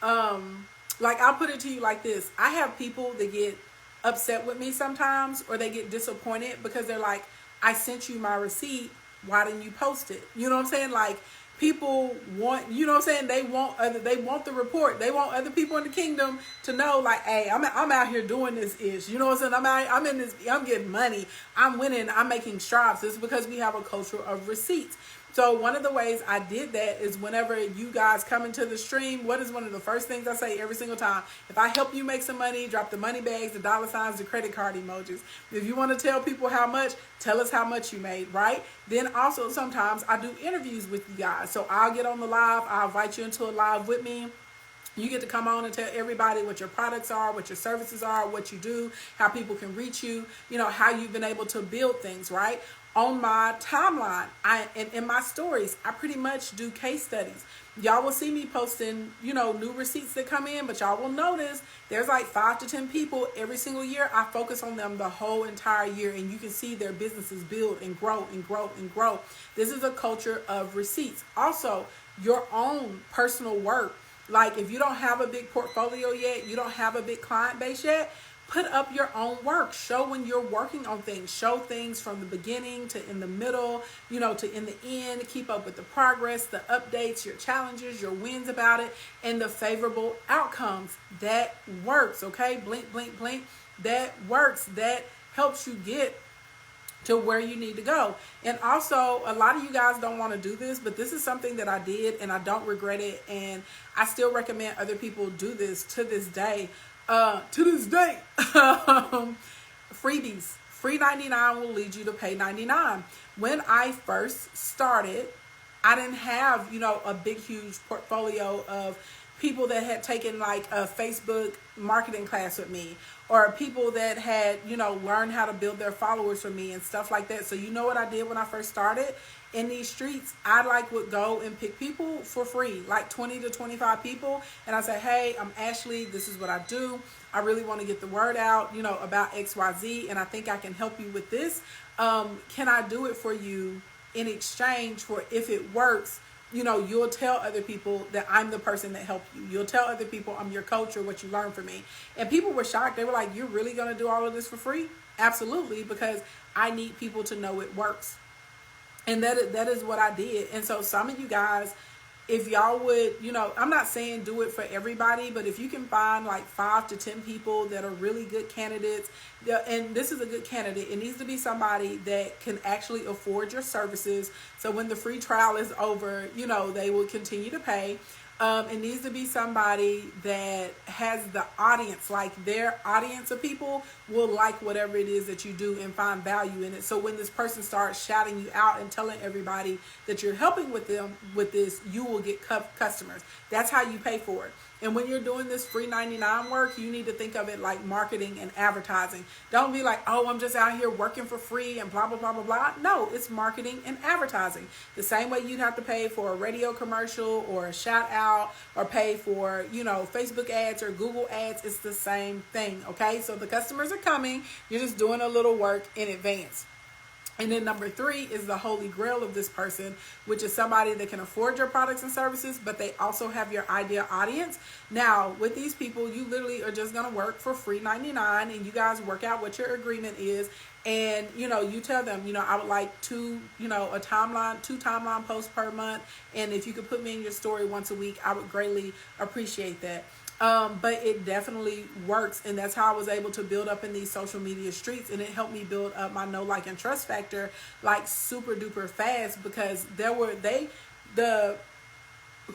I'll put it to you like this. I have people that get upset with me sometimes, or they get disappointed because they're like, I sent you my receipt. Why didn't you post it? You know what I'm saying? Like, people want, you know what I'm saying? They want the report. They want other people in the kingdom to know, like, hey, I'm out here doing this ish. You know what I'm saying? I'm in this, I'm getting money. I'm winning. I'm making strides. This is because we have a culture of receipts. So one of the ways I did that is whenever you guys come into the stream, what is one of the first things I say every single time? If I help you make some money, drop the money bags, the dollar signs, the credit card emojis. If you want to tell people how much, tell us how much you made, right? Then also sometimes I do interviews with you guys. So I'll get on the live. I'll invite you into a live with me. You get to come on and tell everybody what your products are, what your services are, what you do, how people can reach you, how you've been able to build things, right? On my timeline, and in my stories, I pretty much do case studies. Y'all will see me posting, new receipts that come in, but y'all will notice there's like 5 to 10 people every single year. I focus on them the whole entire year, and you can see their businesses build and grow and grow and grow. This is a culture of receipts. Also, your own personal work. Like, if you don't have a big portfolio yet, you don't have a big client base yet, put up your own work. Show when you're working on things. Show things from the beginning to in the middle, to in the end. Keep up with the progress, the updates, your challenges, your wins about it, and the favorable outcomes. That works, okay? Blink, blink, blink. That works. That helps you get to where you need to go. And also, a lot of you guys don't want to do this, but this is something that I did and I don't regret it, and I still recommend other people do this to this day. Freebies. Free 99 will lead you to pay 99. When I first started, I didn't have, a big, huge portfolio of people that had taken like a Facebook marketing class with me, or people that had, learned how to build their followers from me and stuff like that. So you know what I did when I first started? In these streets, I would go and pick people for free, like 20 to 25 people. And I say, hey, I'm Ashley. This is what I do. I really want to get the word out, about XYZ. And I think I can help you with this. Can I do it for you in exchange for, if it works, you'll tell other people that I'm the person that helped you. You'll tell other people I'm your coach or what you learned from me. And people were shocked. They were like, you're really going to do all of this for free? Absolutely, because I need people to know it works. And that is what I did. And so some of you guys, if y'all would, I'm not saying do it for everybody, but if you can find like 5 to 10 people that are really good candidates, and this is a good candidate, it needs to be somebody that can actually afford your services. So when the free trial is over, they will continue to pay. It needs to be somebody that has the audience, like their audience of people will like whatever it is that you do and find value in it. So when this person starts shouting you out and telling everybody that you're helping with them with this, you will get customers. That's how you pay for it. And when you're doing this free 99 work, you need to think of it like marketing and advertising. Don't be like, oh, I'm just out here working for free and blah, blah, blah, blah, blah. No, it's marketing and advertising. The same way you'd have to pay for a radio commercial or a shout out or pay for, Facebook ads or Google ads. It's the same thing, okay? So the customers are coming. You're just doing a little work in advance. And then number 3 is the holy grail of this person, which is somebody that can afford your products and services, but they also have your ideal audience. Now, with these people, you literally are just going to work for free 99, and you guys work out what your agreement is. And, you tell them, I would like two timeline posts per month. And if you could put me in your story once a week, I would greatly appreciate that. But it definitely works, and that's how I was able to build up in these social media streets, and it helped me build up my know, like, and trust factor like super duper fast, because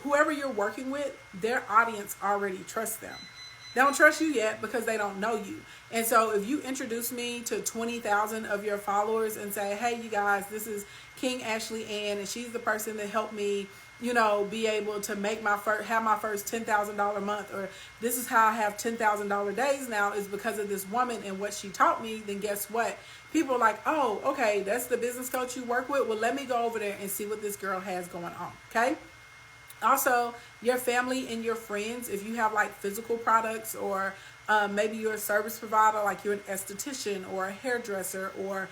whoever you're working with, their audience already trusts them. They don't trust you yet because they don't know you. And so if you introduce me to 20,000 of your followers and say, hey, you guys, this is King Ashley Ann, and she's the person that helped me, be able to have my first $10,000 month, or this is how I have $10,000 days now, is because of this woman and what she taught me. Then guess what? People are like, oh, okay, that's the business coach you work with. Well, let me go over there and see what this girl has going on. Okay. Also, your family and your friends, if you have like physical products, or maybe you're a service provider, like you're an esthetician or a hairdresser, or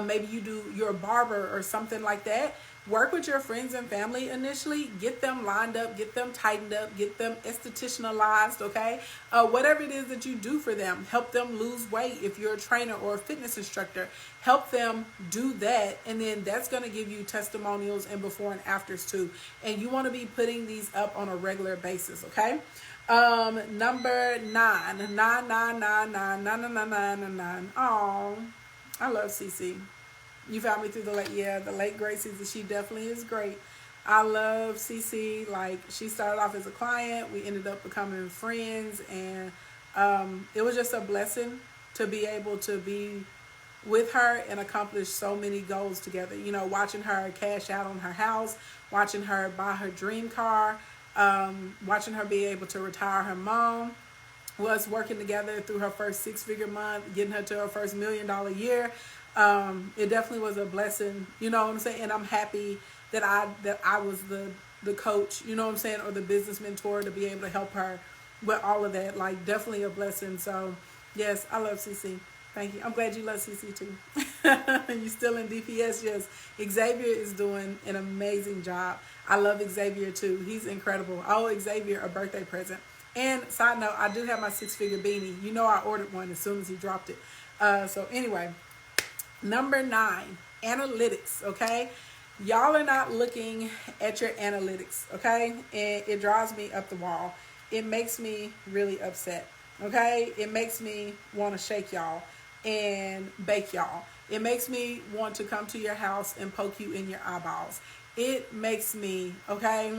maybe you're a barber or something like that. Work with your friends and family initially. Get them lined up, get them tightened up, get them estheticianalized, okay? Whatever it is that you do for them, help them lose weight. If you're a trainer or a fitness instructor, help them do that. And then that's going to give you testimonials and before and afters too. And you want to be putting these up on a regular basis, okay? Number 9. Oh, I love CC. You found me through the late great CC. She definitely is great. I love CC. Like, she started off as a client. We ended up becoming friends, and it was just a blessing to be able to be with her and accomplish so many goals together. Watching her cash out on her house, watching her buy her dream car, watching her be able to retire her mom, was working together through her first 6-figure month, getting her to her first $1 million year. It definitely was a blessing, you know what I'm saying? And I'm happy that I was the coach, you know what I'm saying, or the business mentor to be able to help her with all of that. Like, definitely a blessing. So yes, I love CC. Thank you. I'm glad you love CC too. You still in DPS? Yes. Xavier is doing an amazing job. I love Xavier too. He's incredible. Oh, Xavier, a birthday present. And side note, I do have my 6-figure beanie. I ordered one as soon as he dropped it. So anyway, number 9, analytics. Okay. Y'all are not looking at your analytics. Okay. And it drives me up the wall. It makes me really upset. Okay. It makes me want to shake y'all and bake y'all. It makes me want to come to your house and poke you in your eyeballs. It makes me, okay,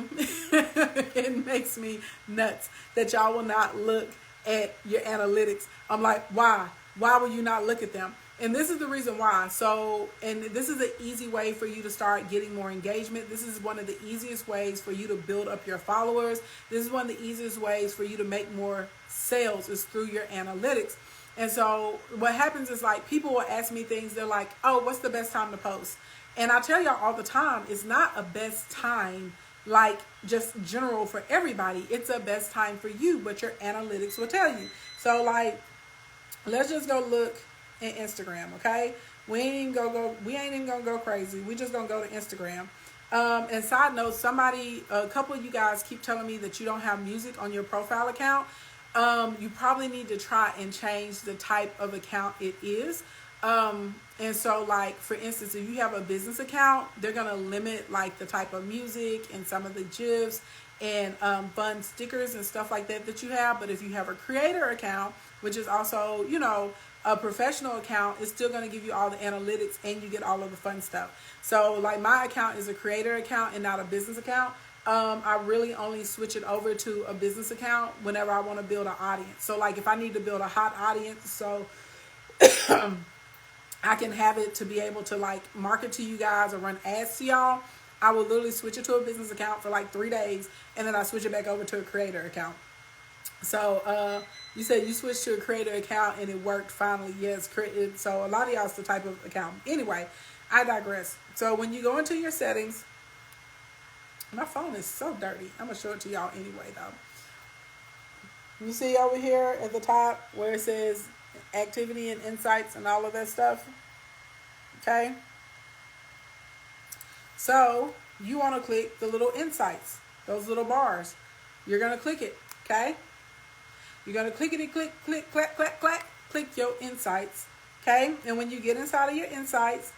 it makes me nuts that y'all will not look at your analytics. I'm like, why? Why will you not look at them? And this is the reason why. So, and this is an easy way for you to start getting more engagement. This is one of the easiest ways for you to build up your followers. This is one of the easiest ways for you to make more sales, is through your analytics. And so what happens is, like, people will ask me things. They're like, oh, what's the best time to post? And I tell y'all all the time, it's not a best time, like, just general for everybody. It's a best time for you, but your analytics will tell you. So, like, let's just go look at Instagram, okay? We ain't even gonna go crazy. We just gonna go to Instagram. And side note, a couple of you guys keep telling me that you don't have music on your profile account. You probably need to try and change the type of account it is. And so, like, for instance, if you have a business account, they're going to limit, like, the type of music and some of the GIFs and fun stickers and stuff like that you have. But if you have a creator account, which is also, a professional account, it's still going to give you all the analytics and you get all of the fun stuff. So, like, my account is a creator account and not a business account. I really only switch it over to a business account whenever I want to build an audience. So, like, if I need to build a hot audience, so I can have it to be able to, like, market to you guys or run ads to y'all, I will literally switch it to a business account for like 3 days, and then I switch it back over to a creator account. So you said you switched to a creator account and it worked finally. Yes, so a lot of y'all's the type of account. Anyway, I digress. So when you go into your settings, my phone is so dirty. I'm going to show it to y'all anyway, though. You see over here at the top where it says activity and insights and all of that stuff? Okay? So you want to click the little insights, those little bars. You're going to click it, okay? You're going to clickety click, click, clack, clack, clack, click your insights, okay? And when you get inside of your insights,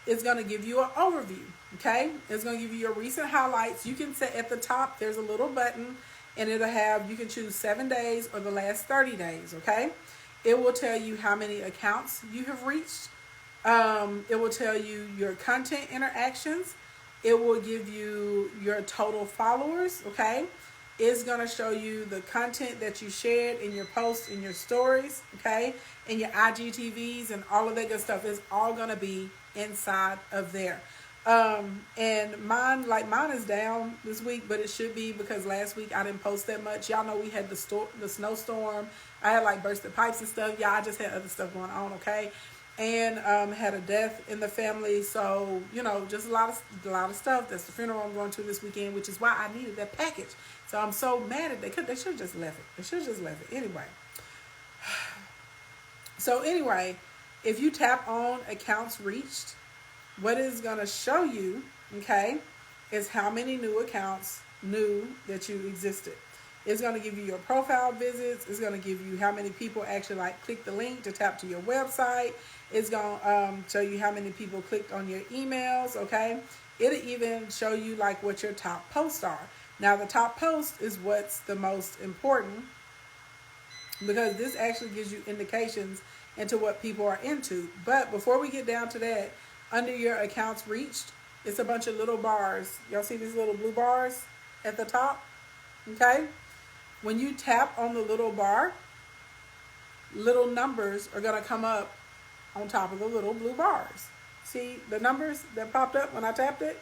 it's going to give you an overview, okay? It's going to give you your recent highlights. You can set at the top, there's a little button, and it'll have, you can choose 7 days or the last 30 days, okay? It will tell you how many accounts you have reached. It will tell you your content interactions. It will give you your total followers, okay? It's going to show you the content that you shared in your posts, in your stories, okay? And your IGTVs and all of that good stuff is all going to be inside of there. And mine is down this week, but it should be because last week I didn't post that much. Y'all know we had the snowstorm. I had like bursted pipes and stuff. Yeah, I just had other stuff going on, okay? And had a death in the family, so you know, just a lot of stuff. That's the funeral I'm going to this weekend, which is why I needed that package. So I'm so mad at they should have just left it. They should have just left it anyway. So anyway, if you tap on accounts reached, what it's gonna show you, okay, is how many new accounts knew that you existed. It's going to give you your profile visits. It's going to give you how many people actually like click the link to tap to your website. It's going to show you how many people clicked on your emails, okay? It'll even show you like what your top posts are. Now the top post is what's the most important because this actually gives you indications into what people are into. But before we get down to that, under your accounts reached, it's a bunch of little bars. Y'all see these little blue bars at the top? Okay? When you tap on the little bar, little numbers are going to come up on top of the little blue bars. See the numbers that popped up when I tapped it?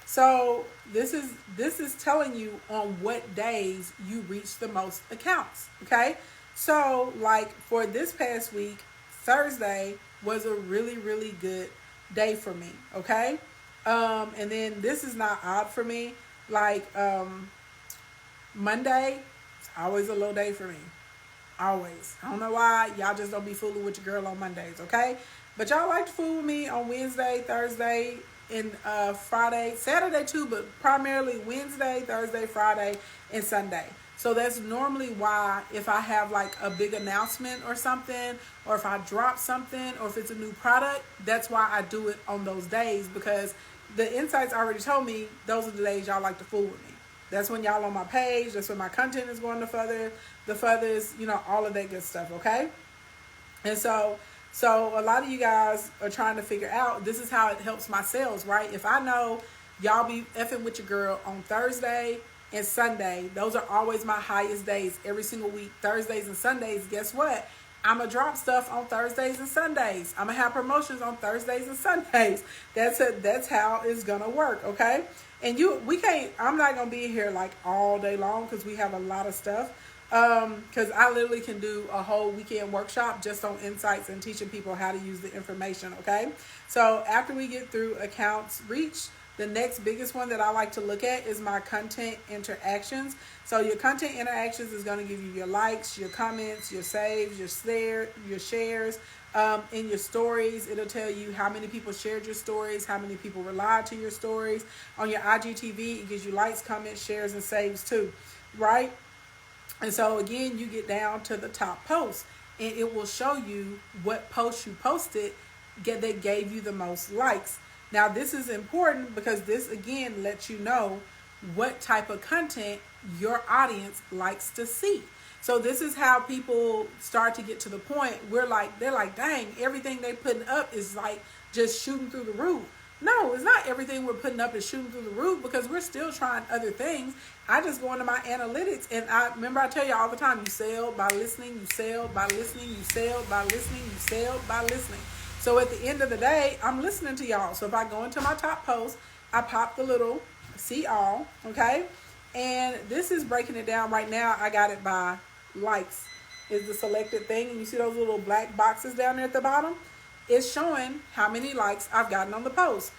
So this is telling you on what days you reach the most accounts, okay? So like for this past week, Thursday was a really, really good day for me, okay? And then this is not odd for me. Like Monday, it's always a low day for me. Always. I don't know why. Y'all just don't be fooling with your girl on Mondays, okay? But y'all like to fool with me on Wednesday, Thursday, and Friday, Saturday too, but primarily Wednesday, Thursday, Friday, and Sunday. So that's normally why if I have like a big announcement or something, or if I drop something, or if it's a new product, that's why I do it on those days, because the insights already told me those are the days y'all like to fool with me. That's when y'all on my page. That's when my content is going the furthest, you know, all of that good stuff, okay? And so a lot of you guys are trying to figure out, this is how it helps my sales, right? If I know y'all be effing with your girl on Thursday and Sunday, those are always my highest days every single week. Thursdays and Sundays, guess what? I'm going to drop stuff on Thursdays and Sundays. I'm going to have promotions on Thursdays and Sundays. That's how it's going to work, okay? And I'm not going to be here like all day long because we have a lot of stuff. Because I literally can do a whole weekend workshop just on insights and teaching people how to use the information, okay? So after we get through accounts reached, the next biggest one that I like to look at is my content interactions. So your content interactions is going to give you your likes, your comments, your saves, your shares. In your stories, it'll tell you how many people shared your stories, how many people relied to your stories. On your IGTV, it gives you likes, comments, shares, and saves too, right? And so again, you get down to the top post, and it will show you what posts you posted that gave you the most likes. Now, this is important because this, again, lets you know what type of content your audience likes to see. So this is how people start to get to the point where they're like, dang, everything they putting up is like just shooting through the roof. No, it's not everything we're putting up is shooting through the roof, because we're still trying other things. I just go into my analytics, and I tell you all the time, you sell by listening, you sell by listening, you sell by listening, you sell by listening. So at the end of the day, I'm listening to y'all. So if I go into my top post, I pop the little see all, okay? And this is breaking it down right now. I got it by likes is the selected thing. And you see those little black boxes down there at the bottom? It's showing how many likes I've gotten on the post.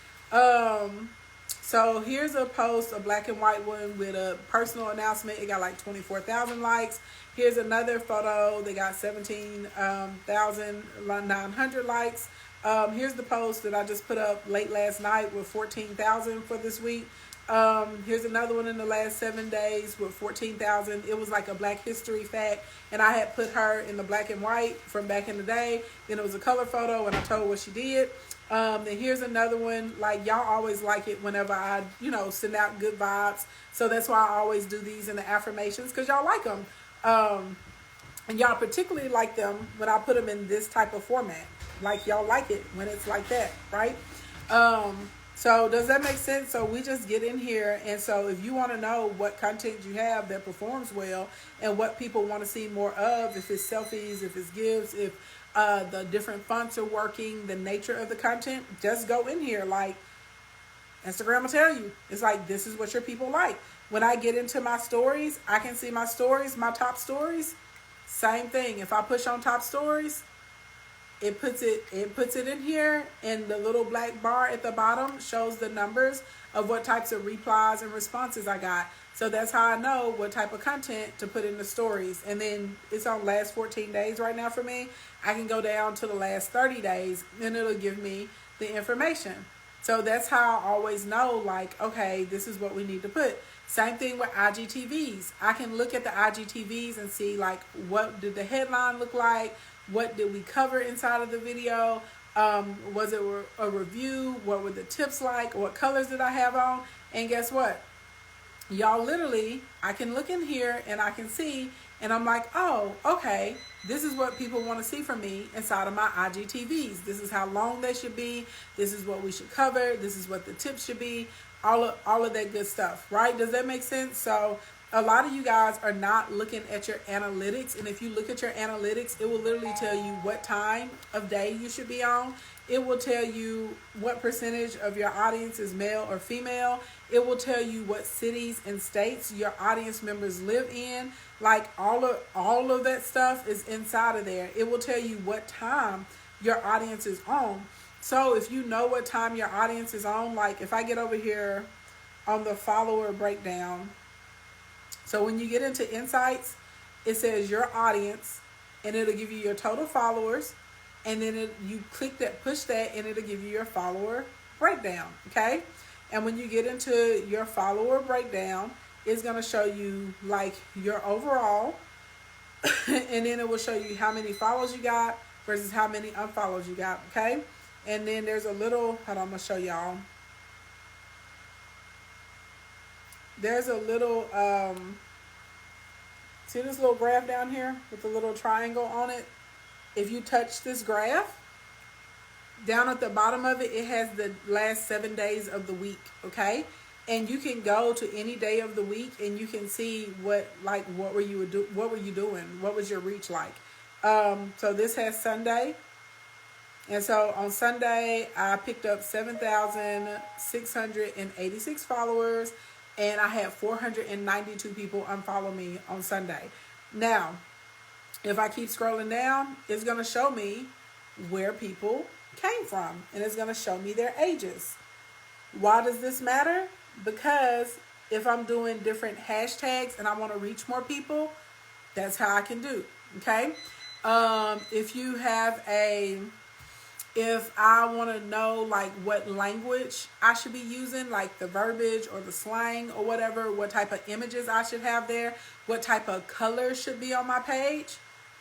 So here's a post, a black and white one with a personal announcement. It got like 24,000 likes. Here's another photo. They got 17,900 likes. Here's the post that I just put up late last night with 14,000 for this week. Here's another one in the last 7 days with 14,000. It was like a Black History fact, and I had put her in the black and white from back in the day. Then it was a color photo, and I told what she did. Then here's another one. Like, y'all always like it whenever I, send out good vibes. So that's why I always do these in the affirmations, because y'all like them. And y'all particularly like them when I put them in this type of format. Like, y'all like it when it's like that, right? So does that make sense? So we just get in here, and so if you want to know what content you have that performs well and what people want to see more of, if it's selfies, if it's gifs, if the different fonts are working, the nature of the content, just go in here. Like, Instagram will tell you. It's like, this is what your people like. When I get into my stories, I can see my stories, my top stories. Same thing. If I push on top stories, it puts it in here, and the little black bar at the bottom shows the numbers of what types of replies and responses I got. So that's how I know what type of content to put in the stories. And then it's on last 14 days right now for me. I can go down to the last 30 days, and it'll give me the information. So that's how I always know, like, okay, this is what we need to put. Same thing with IGTVs. I can look at the IGTVs and see, like, what did the headline look like? What did we cover inside of the video? Was it a review? What were the tips like? What colors did I have on? And guess what? Y'all, literally, I can look in here and I can see, and I'm like, oh, okay, this is what people want to see from me inside of my IGTVs. This is how long they should be. This is what we should cover. This is what the tips should be. All of that good stuff, right? Does that make sense? So a lot of you guys are not looking at your analytics, and if you look at your analytics, it will literally tell you what time of day you should be on. It will tell you what percentage of your audience is male or female. It will tell you what cities and states your audience members live in. Like, all of that stuff is inside of there. It will tell you what time your audience is on. So if you know what time your audience is on, like if I get over here on the follower breakdown, so when you get into insights, it says your audience, and it'll give you your total followers, and then you click that, push that, and it'll give you your follower breakdown, okay? And when you get into your follower breakdown, it's going to show you like your overall, and then it will show you how many follows you got versus how many unfollows you got, okay? And then there's a little, hold on, I'm going to show y'all. There's a little, see this little graph down here with the little triangle on it? If you touch this graph, down at the bottom of it, it has the last 7 days of the week, okay? And you can go to any day of the week and you can see what were you doing? What was your reach like? So this has Sunday. And so on Sunday, I picked up 7,686 followers, and I had 492 people unfollow me on Sunday. Now, if I keep scrolling down, it's going to show me where people came from, and it's going to show me their ages. Why does this matter? Because if I'm doing different hashtags and I want to reach more people, that's how I can do, okay? If I want to know like what language I should be using, like the verbiage or the slang or whatever, what type of images I should have there, what type of color should be on my page.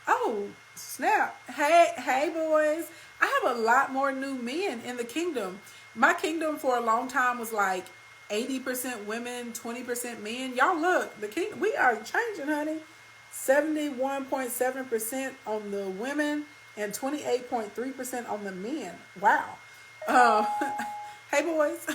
Oh, snap. Hey boys, I have a lot more new men in the kingdom. My kingdom for a long time was like 80% women, 20% men. Y'all look, the kingdom, we are changing, honey. 71.7% on the women and 28.3% on the men. Wow. Hey boys.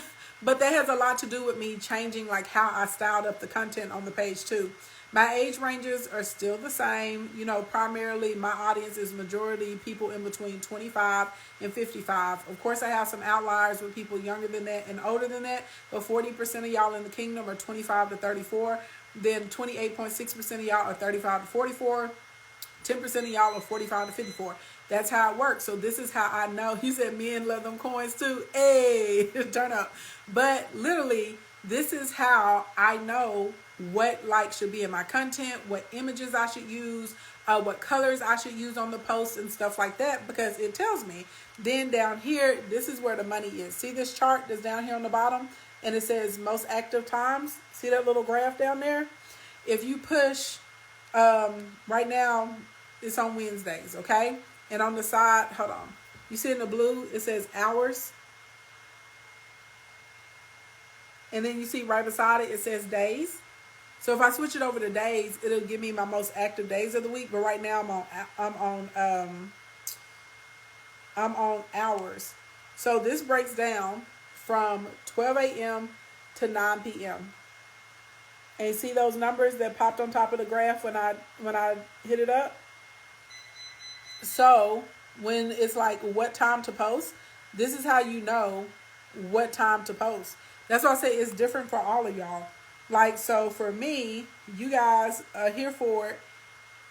But that has a lot to do with me changing like how I styled up the content on the page too. My age ranges are still the same. You know, primarily my audience is majority people in between 25 and 55. Of course, I have some outliers with people younger than that and older than that, but 40% of y'all in the kingdom are 25 to 34. Then 28.6% of y'all are 35 to 44. 10% of y'all are 45 to 54. That's how it works. So this is how I know. He said men love them coins too. Hey, turn up. But literally, this is how I know what like should be in my content, what images I should use, what colors I should use on the post and stuff like that, because it tells me. Then down here, this is where the money is. See this chart that's down here on the bottom, and it says most active times. See that little graph down there? If you push, right now it's on Wednesdays, okay? And on the side, hold on. You see in the blue, it says hours. And then you see right beside it, it says days. So if I switch it over to days, it'll give me my most active days of the week. But right now I'm on hours. So this breaks down from 12 a.m. to 9 p.m. And you see those numbers that popped on top of the graph when I hit it up? So when it's like what time to post, this is how you know what time to post. That's why I say it's different for all of y'all. Like, so for me, you guys are here for it.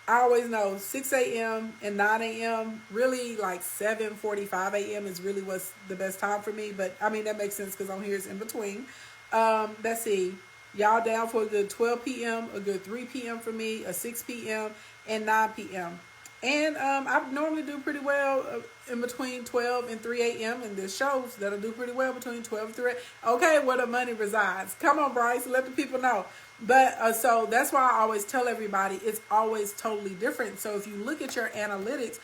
I always know 6 a.m. and 9 a.m. Really, like 7:45 a.m. is really what's the best time for me. But I mean, that makes sense because on here it's in between. Let's see. Y'all down for a good 12 p.m., a good 3 p.m. for me, a 6 p.m., and 9 p.m. And I normally do pretty well in between 12 and 3 a.m. And this shows that I do pretty well between 12 and 3 a.m. Okay, where the money resides. Come on, Bryce, let the people know. But so that's why I always tell everybody it's always totally different. So if you look at your analytics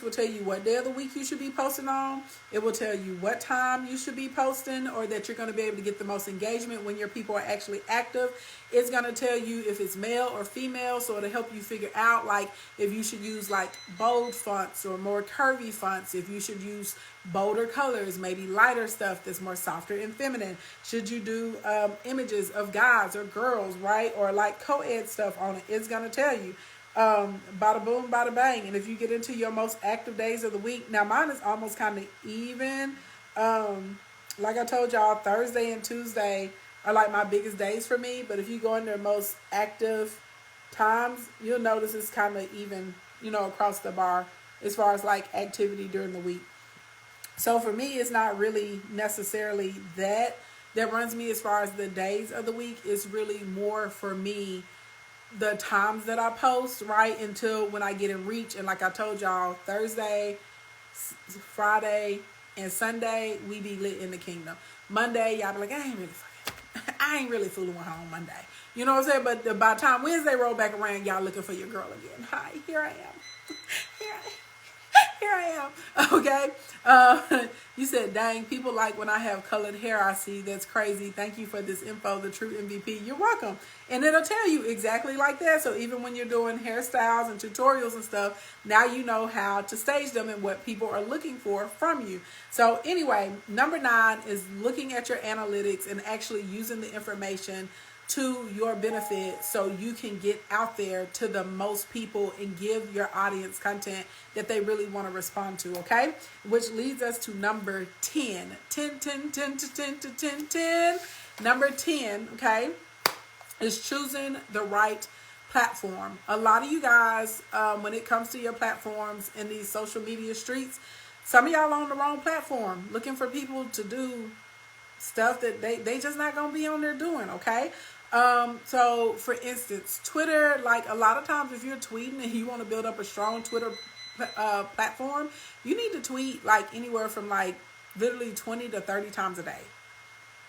will tell you what day of the week you should be posting on. It will tell you what time you should be posting, or that you're going to be able to get the most engagement when your people are actually active. It's going to tell you if it's male or female, so it'll help you figure out like if you should use like bold fonts or more curvy fonts, if you should use bolder colors, maybe lighter stuff that's more softer and feminine. Should you do images of guys or girls, right? Or like co-ed stuff on it. It's going to tell you. Bada boom, bada bang. And if you get into your most active days of the week, now mine is almost kind of even. Like I told y'all, Thursday and Tuesday are like my biggest days for me. But if you go in their most active times, you'll notice it's kind of even, across the bar as far as like activity during the week. So for me, it's not really necessarily that runs me as far as the days of the week. It's really more for me the times that I post, right, until when I get in reach. And like I told y'all, Thursday, Friday, and Sunday, we be lit in the kingdom. Monday, y'all be like, I ain't really fooling with her on Monday. You know what I'm saying? But by the time Wednesday roll back around, y'all looking for your girl again. Hi, here I am. Here I am. Okay. You said, dang, people like when I have colored hair. I see. That's crazy. Thank you for this info, the true MVP. You're welcome. And it'll tell you exactly like that. So even when you're doing hairstyles and tutorials and stuff, now you know how to stage them and what people are looking for from you. So anyway, number 9 is looking at your analytics and actually using the information to your benefit so you can get out there to the most people and give your audience content that they really want to respond to, okay? Which leads us to number 10. 10. Number 10, okay, is choosing the right platform. A lot of you guys, when it comes to your platforms in these social media streets, some of y'all on the wrong platform looking for people to do stuff that they just not gonna be on there doing, okay? So for instance, Twitter, like a lot of times if you're tweeting and you want to build up a strong Twitter platform, you need to tweet like anywhere from like literally 20 to 30 times a day.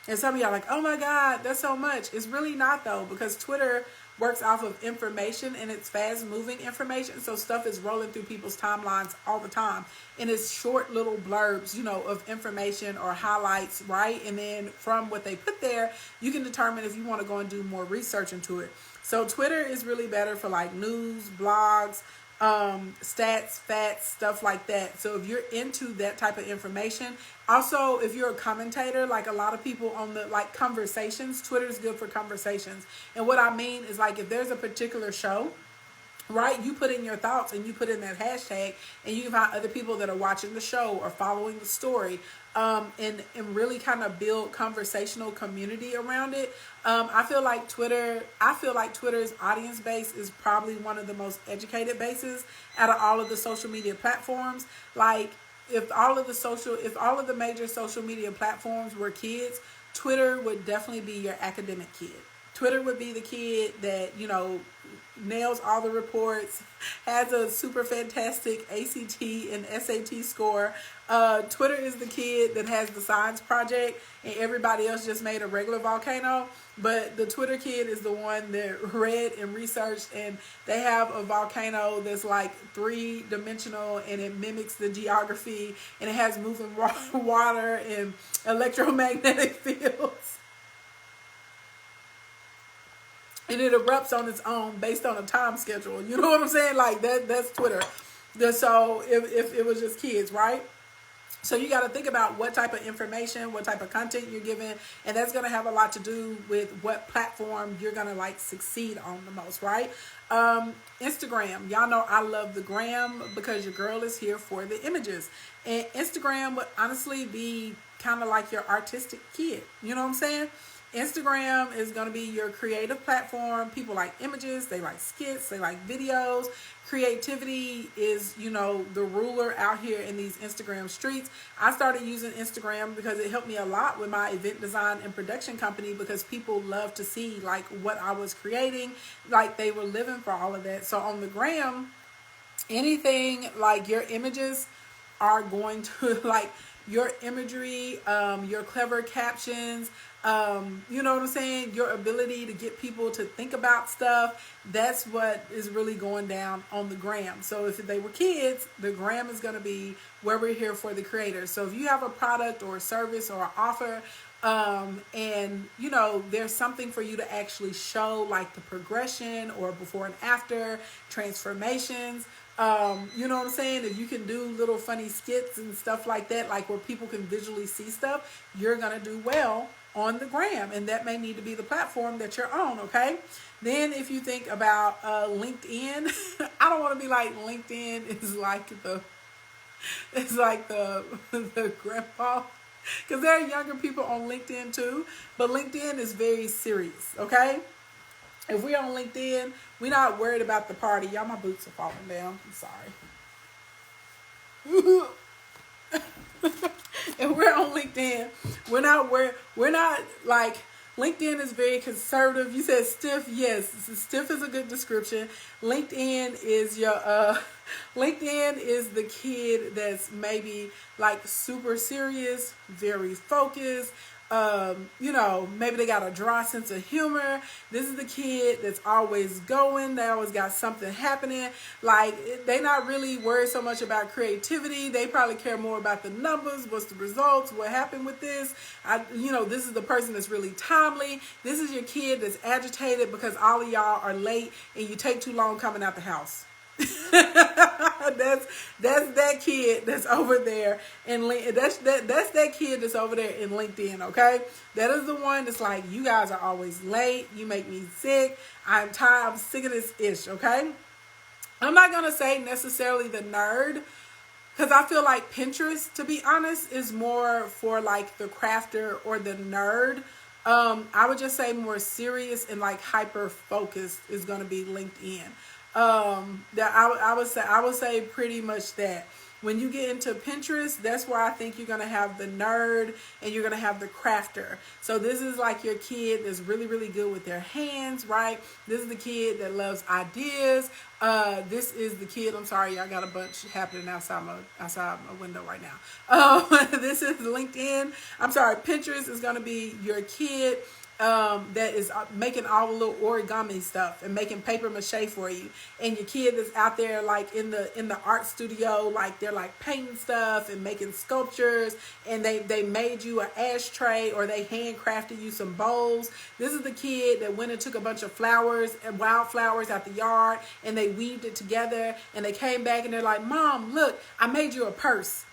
And some of y'all are like, oh my God, that's so much. It's really not though, because Twitter works off of information and it's fast moving information. So stuff is rolling through people's timelines all the time. And it's short little blurbs, of information or highlights, right? And then from what they put there, you can determine if you want to go and do more research into it. So Twitter is really better for like news, blogs, stats, facts, stuff like that. So if you're into that type of information, also if you're a commentator, like a lot of people on the like conversations, Twitter is good for conversations. And what I mean is like if there's a particular show, right, you put in your thoughts and you put in that hashtag and you can find other people that are watching the show or following the story, and really kind of build conversational community around it. I feel like Twitter's audience base is probably one of the most educated bases out of all of the social media platforms. Like if all of the major social media platforms were kids, Twitter would definitely be your academic kid. Twitter would be the kid that, nails all the reports, has a super fantastic ACT and SAT score. Twitter is the kid that has the science project and everybody else just made a regular volcano. But the Twitter kid is the one that read and researched, and they have a volcano that's like 3-dimensional and it mimics the geography and it has moving water and electromagnetic fields. And it erupts on its own based on a time schedule. You know what I'm saying? Like that's Twitter. So if it was just kids, right? So you got to think about what type of information, what type of content you're giving, and that's going to have a lot to do with what platform you're going to like succeed on the most, right? Instagram, y'all know I love the gram because your girl is here for the images. And Instagram would honestly be kind of like your artistic kid. You know what I'm saying? Instagram is going to be your creative platform. People like images, they like skits, they like videos. Creativity is, the ruler out here in these Instagram streets. I started using Instagram because it helped me a lot with my event design and production company, because people love to see like what I was creating, like they were living for all of that. So on the gram, anything like your images are going to like your imagery, your clever captions, you know what I'm saying? Your ability to get people to think about stuff. That's what is really going down on the gram. So if they were kids, the gram is going to be where we're here for the creators. So if you have a product or a service or an offer, and there's something for you to actually show, like the progression or before and after transformations. You know what I'm saying? If you can do little funny skits and stuff like that, like where people can visually see stuff, you're going to do well on the gram, and that may need to be the platform that you're on. Okay. Then if you think about LinkedIn, I don't want to be like LinkedIn is like the the grandpa, because there are younger people on LinkedIn too, but LinkedIn is very serious. Okay. If we're on LinkedIn, we're not worried about the party. Y'all, my boots are falling down. I'm sorry. If we're on LinkedIn, we're not like, LinkedIn is very conservative. You said stiff. Yes, stiff is a good description. LinkedIn is LinkedIn is the kid that's maybe like super serious, very focused. Maybe they got a dry sense of humor. This is the kid that's always going. They always got something happening. Like, they not really worried so much about creativity. They probably care more about the numbers. What's the results? What happened with this? This is the person that's really timely. This is your kid that's agitated because all of y'all are late and you take too long coming out the house. that's that kid that's over there that's that kid that's over there in LinkedIn. Okay, that is the one that's like, you guys are always late, you make me sick, I'm tired, I'm sick of this ish. Okay, I'm not gonna say necessarily the nerd, because I feel like Pinterest, to be honest, is more for like the crafter or the nerd. I would just say more serious and like hyper focused is going to be LinkedIn. That I would say pretty much that. When you get into Pinterest, that's where I think you're going to have the nerd and you're going to have the crafter. So this is like your kid that's really, really good with their hands, right? This is the kid that loves ideas. This is the kid, I'm sorry, I got a bunch happening outside my window right now. This is LinkedIn. I'm sorry, Pinterest is going to be your kid that is making all the little origami stuff and making paper mache for you, and your kid is out there like in the art studio, like they're like painting stuff and making sculptures, and they made you an ashtray or they handcrafted you some bowls. This is the kid that went and took a bunch of flowers and wildflowers out the yard and they weaved it together, and they came back and they're like, Mom, look, I made you a purse.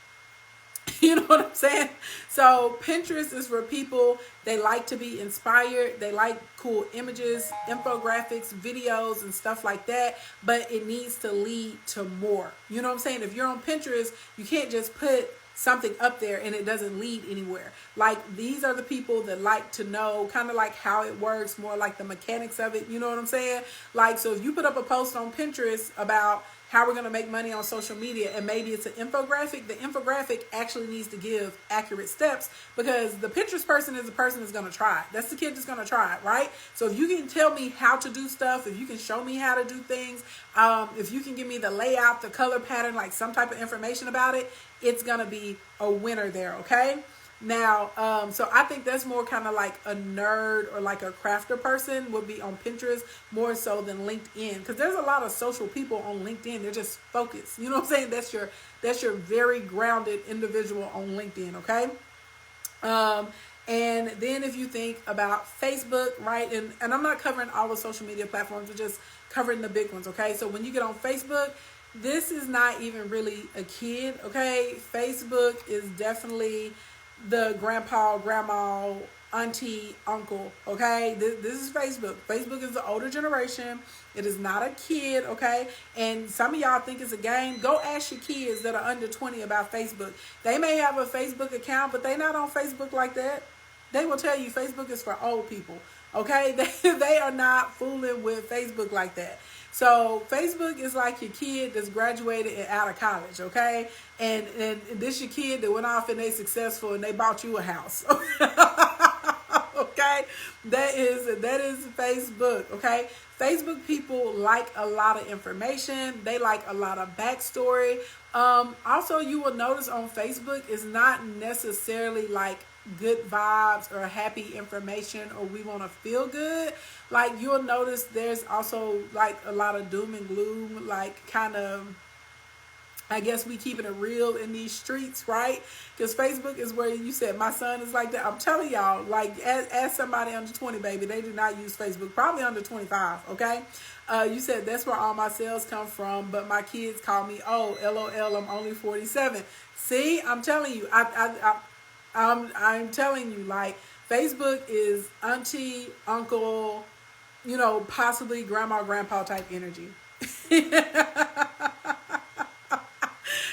You know what I'm saying? So Pinterest is for people, they like to be inspired. They like cool images, infographics, videos, and stuff like that. But it needs to lead to more. You know what I'm saying? If you're on Pinterest, you can't just put something up there and it doesn't lead anywhere. Like, these are the people that like to know kind of like how it works, more like the mechanics of it. You know what I'm saying? Like, so if you put up a post on Pinterest about how we're going to make money on social media, and maybe it's an infographic. The infographic actually needs to give accurate steps, because the Pinterest person is the person that's going to try it. That's the kid that's going to try it, right? So if you can tell me how to do stuff, if you can show me how to do things, if you can give me the layout, the color pattern, like some type of information about it, it's going to be a winner there, okay? Now, so I think that's more kind of like a nerd or like a crafter person would be on Pinterest more so than LinkedIn, because there's a lot of social people on LinkedIn. They're just focused. You know what I'm saying? That's your very grounded individual on LinkedIn. Okay. And then if you think about Facebook, right? And I'm not covering all the social media platforms. We're just covering the big ones. Okay. So when you get on Facebook, this is not even really a kid. Okay. Facebook is definitely the grandpa, grandma, auntie, uncle, okay? This is Facebook. Facebook is the older generation. It is not a kid, okay? And some of y'all think it's a game. Go ask your kids that are under 20 about Facebook. They may have a Facebook account, but they're not on Facebook like that. They will tell you Facebook is for old people, okay? They are not fooling with Facebook like that. So Facebook is like your kid that's graduated and out of college, okay? And this your kid that went off and they successful and they bought you a house. Okay? That is Facebook, okay? Facebook people like a lot of information. They like a lot of backstory. Also, you will notice on Facebook is not necessarily like good vibes or happy information or we want to feel good. Like you'll notice there's also like a lot of doom and gloom, like kind of, I guess we keeping it real in these streets, right? Because Facebook is where you said my son is like that. I'm telling y'all, like as somebody under 20, baby, they do not use Facebook. Probably under 25, okay? You said that's where all my sales come from, but my kids call me, oh, LOL, I'm only 47. See, I'm telling you, I'm telling you, like Facebook is auntie, uncle, you know, possibly grandma, grandpa type energy.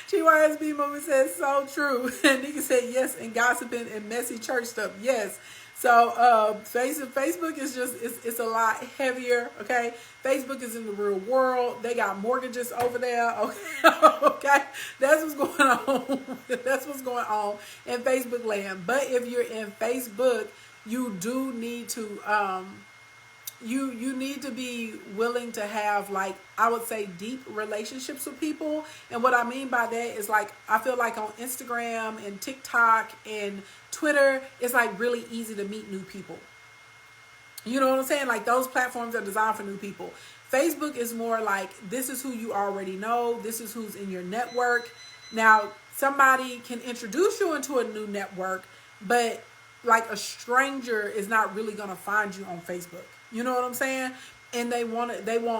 GYSB moment says so true. And Nika said yes, and gossiping and messy church stuff. Yes. So Facebook is just it's a lot heavier. Okay. Facebook is in the real world. They got mortgages over there. Okay. Okay. That's what's going on. That's what's going on in Facebook land. But if you're in Facebook, you do need to you need to be willing to have, like, I would say, deep relationships with people. And what I mean by that is, like, I feel like on Instagram and TikTok and Twitter, it's like really easy to meet new people. You know what I'm saying? Like those platforms are designed for new people. Facebook is more like, this is who you already know. This is who's in your network. Now, somebody can introduce you into a new network, but like a stranger is not really going to find you on Facebook. You know what I'm saying? And they want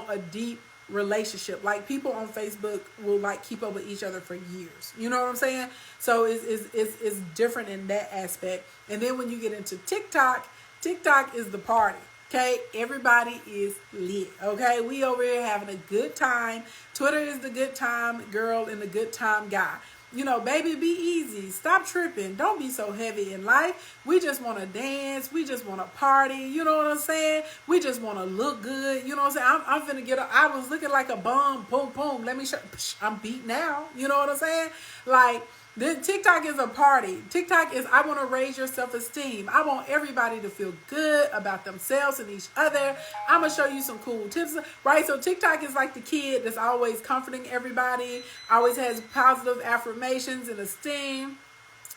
a deep relationship. Like people on Facebook will like keep up with each other for years. You know what I'm saying? So it's different in that aspect. And then when you get into TikTok, TikTok is the party. Okay, everybody is lit. Okay, we over here having a good time. Twitter is the good time girl and the good time guy. You know, baby, be easy. Stop tripping. Don't be so heavy in life. We just want to dance. We just want to party. You know what I'm saying? We just want to look good. You know what I'm saying? I'm finna get I was looking like a bum. Boom, boom. Let me show. I'm beat now. You know what I'm saying? Like, TikTok is a party. TikTok is, I want to raise your self-esteem. I want everybody to feel good about themselves and each other. I'm going to show you some cool tips, right? So TikTok is like the kid that's always comforting everybody, always has positive affirmations and esteem.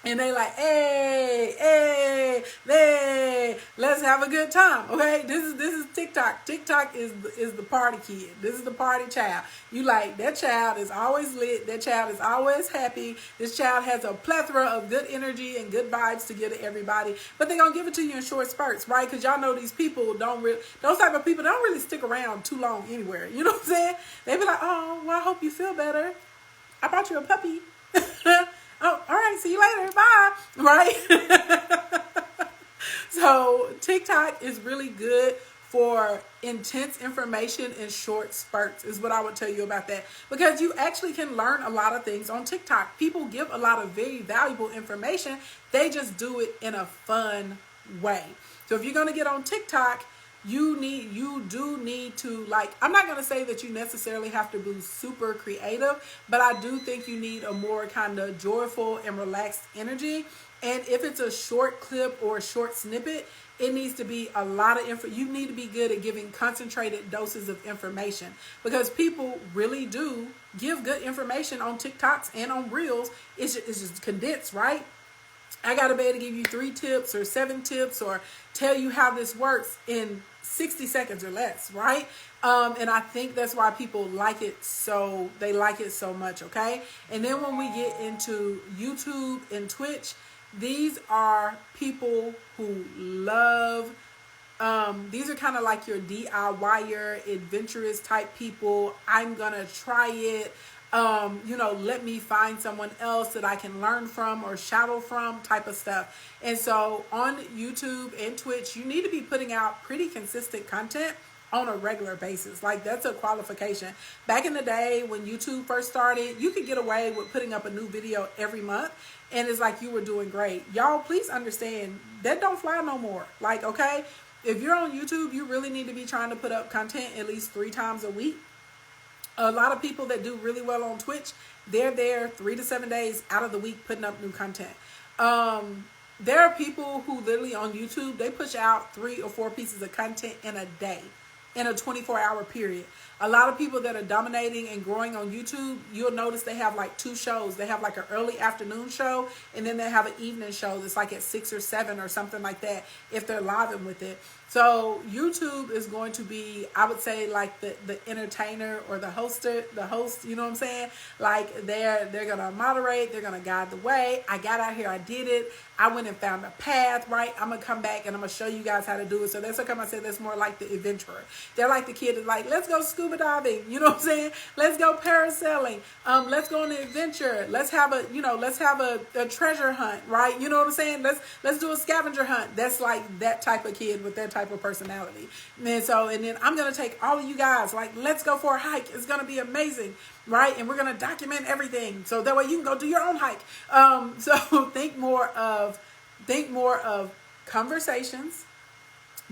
And they like, hey, let's have a good time, okay? This is TikTok. TikTok is the party kid. This is the party child. You like, that child is always lit. That child is always happy. This child has a plethora of good energy and good vibes to give to everybody. But they're going to give it to you in short spurts, right? Because y'all know these people those type of people don't really stick around too long anywhere. You know what I'm saying? They be like, oh, well, I hope you feel better. I bought you a puppy. Oh, all right, see you later. Bye. Right? So TikTok is really good for intense information in short spurts is what I would tell you about that. Because you actually can learn a lot of things on TikTok. People give a lot of very valuable information. They just do it in a fun way. So if you're going to get on TikTok, you do need to, like, I'm not going to say that you necessarily have to be super creative, but I do think you need a more kind of joyful and relaxed energy. And if it's a short clip or a short snippet, it needs to be a lot of info. You need to be good at giving concentrated doses of information, because people really do give good information on TikToks and on Reels. It's just condensed, right? I got to be able to give you 3 tips or 7 tips or tell you how this works in 60 seconds or less, right? And I think that's why people like it so, they like it so much, okay? And then when we get into YouTube and Twitch, these are people who love, these are kind of like your DIYer, adventurous type people. I'm gonna try it. Let me find someone else that I can learn from or shadow from type of stuff. And so on YouTube and Twitch, you need to be putting out pretty consistent content on a regular basis. Like, that's a qualification. Back in the day when YouTube first started, you could get away with putting up a new video every month, and it's like you were doing great. Y'all, please understand that don't fly no more. Like, okay, if you're on YouTube, you really need to be trying to put up content at least 3 times a week. A lot of people that do really well on Twitch, they're there 3 to 7 days out of the week putting up new content. There are people who literally on YouTube, they push out 3 or 4 pieces of content in a day, in a 24-hour period. A lot of people that are dominating and growing on YouTube, you'll notice they have like 2 shows. They have like an early afternoon show, and then they have an evening show that's like at 6 or 7 or something like that, if they're living with it. So YouTube is going to be, I would say, like the entertainer or the host, you know what I'm saying? Like, they're going to moderate, they're going to guide the way. I got out here, I did it. I went and found a path, right? I'm going to come back and I'm going to show you guys how to do it. So that's how come I said that's more like the adventurer. They're like the kid that's like, let's go scuba diving. You know what I'm saying? Let's go parasailing. Let's go on an adventure. Let's have a treasure hunt, right? You know what I'm saying? Let's do a scavenger hunt. That's like that type of kid with that type of personality. And then I'm going to take all of you guys, like, let's go for a hike. It's going to be amazing. Right? And we're going to document everything, so that way you can go do your own hike. So think more of conversations,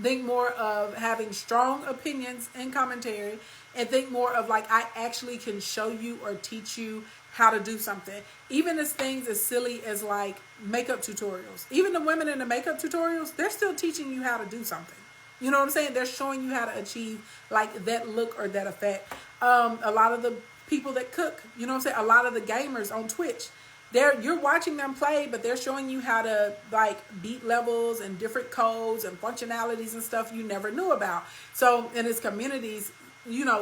think more of having strong opinions and commentary, and think more of like, I actually can show you or teach you how to do something. Even as things as silly as like makeup tutorials. Even the women in the makeup tutorials, they're still teaching you how to do something. You know what I'm saying? They're showing you how to achieve like that look or that effect. A lot of the people that cook, you know what I'm saying? A lot of the gamers on Twitch, you're watching them play, but they're showing you how to like beat levels and different codes and functionalities and stuff you never knew about. So, and it's communities,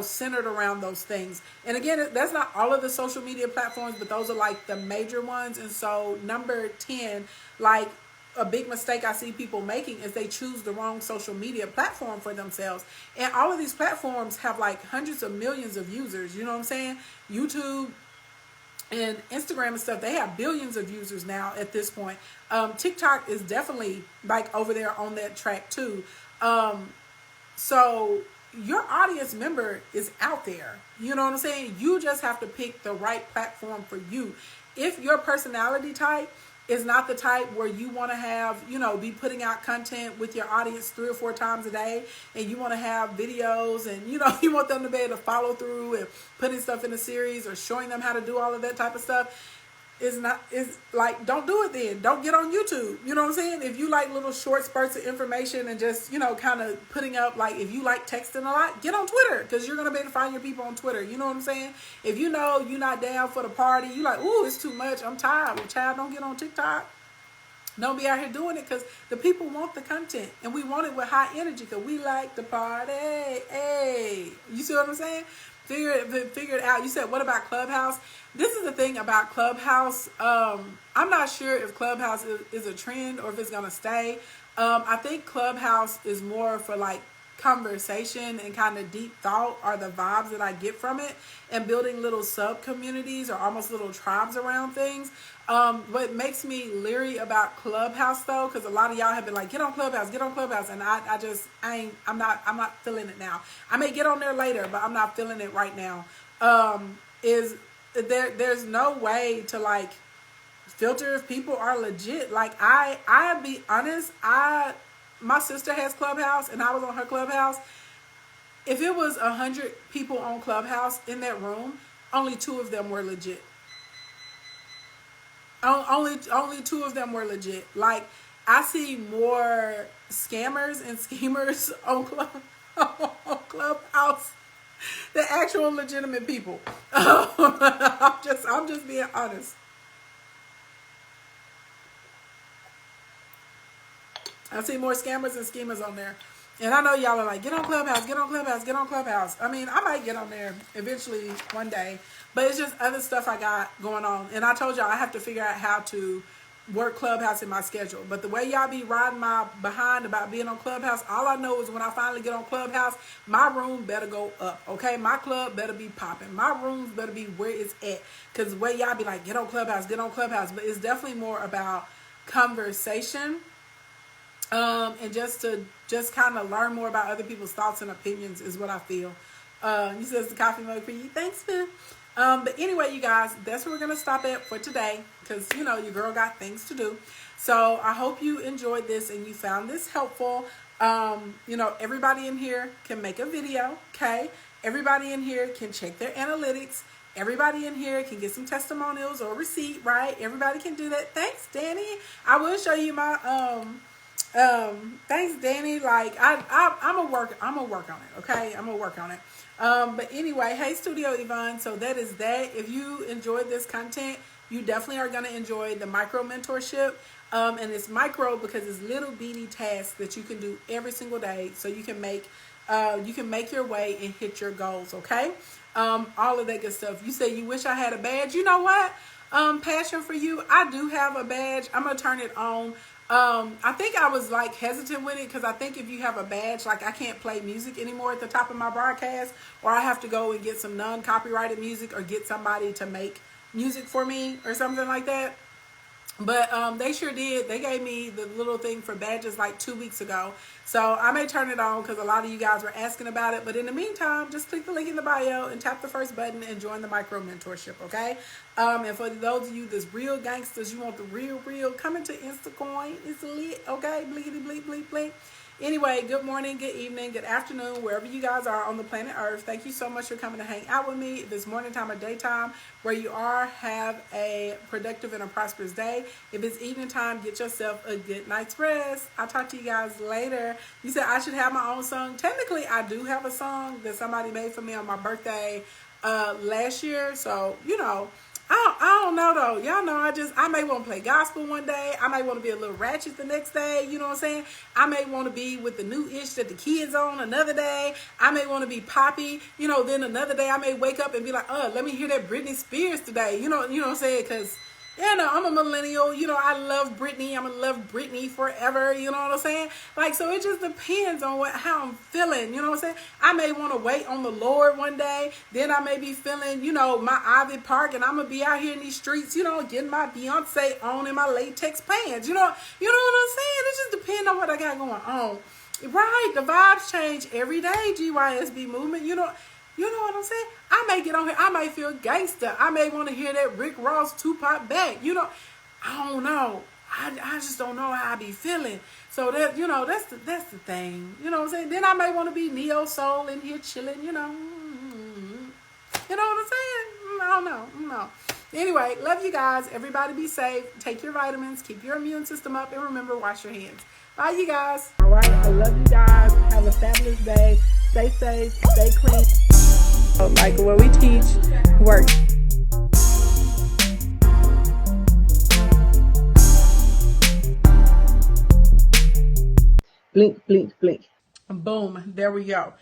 centered around those things. And again, that's not all of the social media platforms, but those are like the major ones. And so number 10, like, a big mistake I see people making is they choose the wrong social media platform for themselves. And all of these platforms have like hundreds of millions of users. You know what I'm saying? YouTube and Instagram and stuff, they have billions of users now at this point. TikTok is definitely like over there on that track too. So your audience member is out there. You know what I'm saying? You just have to pick the right platform for you. If your personality type is not the type where you want to have, be putting out content with your audience 3 or 4 times a day, and you want to have videos and, you want them to be able to follow through and putting stuff in a series or showing them how to do all of that type of stuff, is like, don't do it then. Don't get on YouTube. You know what I'm saying? If you like little short spurts of information and just, kind of putting up, like, if you like texting a lot, get on Twitter, because you're going to be able to find your people on Twitter. You know what I'm saying? If you know you're not down for the party, you like, ooh, it's too much, I'm tired. Well, child, don't get on TikTok. Don't be out here doing it, because the people want the content, and we want it with high energy, because we like the party. Hey, you see what I'm saying? Figure it out. You said, what about Clubhouse? This is the thing about Clubhouse. I'm not sure if Clubhouse is a trend or if it's going to stay. I think Clubhouse is more for like conversation and kind of deep thought are the vibes that I get from it, and building little sub communities or almost little tribes around things. What makes me leery about Clubhouse though, because a lot of y'all have been like, get on Clubhouse, and I'm not feeling it now. I may get on there later, but I'm not feeling it right now. There's no way to like filter if people are legit. Like, I'll be honest, I my sister has Clubhouse and I was on her Clubhouse, if it was 100 people on Clubhouse in that room, only 2 of them were legit. Only 2 of them were legit. Like, I see more scammers and schemers on Clubhouse than actual legitimate people. I'm just being honest. I see more scammers and schemers on there. And I know y'all are like, get on Clubhouse, get on Clubhouse, get on Clubhouse. I mean, I might get on there eventually one day. But it's just other stuff I got going on. And I told y'all I have to figure out how to work Clubhouse in my schedule. But the way y'all be riding my behind about being on Clubhouse, all I know is when I finally get on Clubhouse, my room better go up, okay? My club better be popping. My rooms better be where it's at. Because the way y'all be like, get on Clubhouse, get on Clubhouse. But it's definitely more about conversation. And just kind of learn more about other people's thoughts and opinions is what I feel. You says the coffee mug for you. Thanks, Phil. But anyway, you guys, that's where we're going to stop at for today. Because, you know, your girl got things to do. So I hope you enjoyed this and you found this helpful. You know, everybody in here can make a video, okay? Everybody in here can check their analytics. Everybody in here can get some testimonials or receipt, right? Everybody can do that. Thanks, Danny. I will show you my... thanks, Danny. Like, I'm gonna work on it. Okay, I'm gonna work on it. But anyway, hey, Studio Yvonne. So that is that. If you enjoyed this content, you definitely are gonna enjoy the micro mentorship. And it's micro because it's little beady tasks that you can do every single day, so you can make your way and hit your goals. Okay, all of that good stuff. You say you wish I had a badge. You know what? Passion for you. I do have a badge. I'm gonna turn it on. I think I was like hesitant with it because I think if you have a badge, like I can't play music anymore at the top of my broadcast, or I have to go and get some non-copyrighted music or get somebody to make music for me or something like that. But they sure did. They gave me the little thing for badges like 2 weeks ago. So I may turn it on because a lot of you guys were asking about it. But in the meantime, just click the link in the bio and tap the first button and join the micro mentorship, okay? And for those of you that's real gangsters, you want the real, come into Instacoin. It's lit, okay? Blinkety, blink, blink, blink. Anyway, good morning, good evening, good afternoon, wherever you guys are on the planet Earth. Thank you so much for coming to hang out with me. If it's morning time or daytime, where you are, have a productive and a prosperous day. If it's evening time, get yourself a good night's rest. I'll talk to you guys later. You said I should have my own song. Technically, I do have a song that somebody made for me on my birthday last year. So, you know, I don't know though. Y'all know I may want to play gospel one day. I might want to be a little ratchet the next day. You know what I'm saying? I may want to be with the new ish that the kids on another day. I may want to be poppy. You know, then another day I may wake up and be like, let me hear that Britney Spears today. You know what I'm saying? Because, you know, I'm a millennial. You know, I love Britney. I'm going to love Britney forever. You know what I'm saying? Like, so it just depends on how I'm feeling. You know what I'm saying? I may want to wait on the Lord one day. Then I may be feeling, you know, my Ivy Park. And I'm going to be out here in these streets, you know, getting my Beyonce on in my latex pants. You know what I'm saying? It just depends on what I got going on. Right. The vibes change every day, GYSB movement. You know what I'm saying? I may get on here. I might feel gangster. I may want to hear that Rick Ross Tupac back. You know, I don't know. I just don't know how I be feeling. So that, you know, that's the thing. You know what I'm saying? Then I may want to be neo soul in here chilling. You know what I'm saying? I don't know. No. Anyway, love you guys. Everybody be safe. Take your vitamins. Keep your immune system up, and remember, wash your hands. Bye, you guys. All right. I love you guys. Have a fabulous day. Stay safe. Stay clean. Like what we teach works. Blink, blink, blink. Boom. There we go.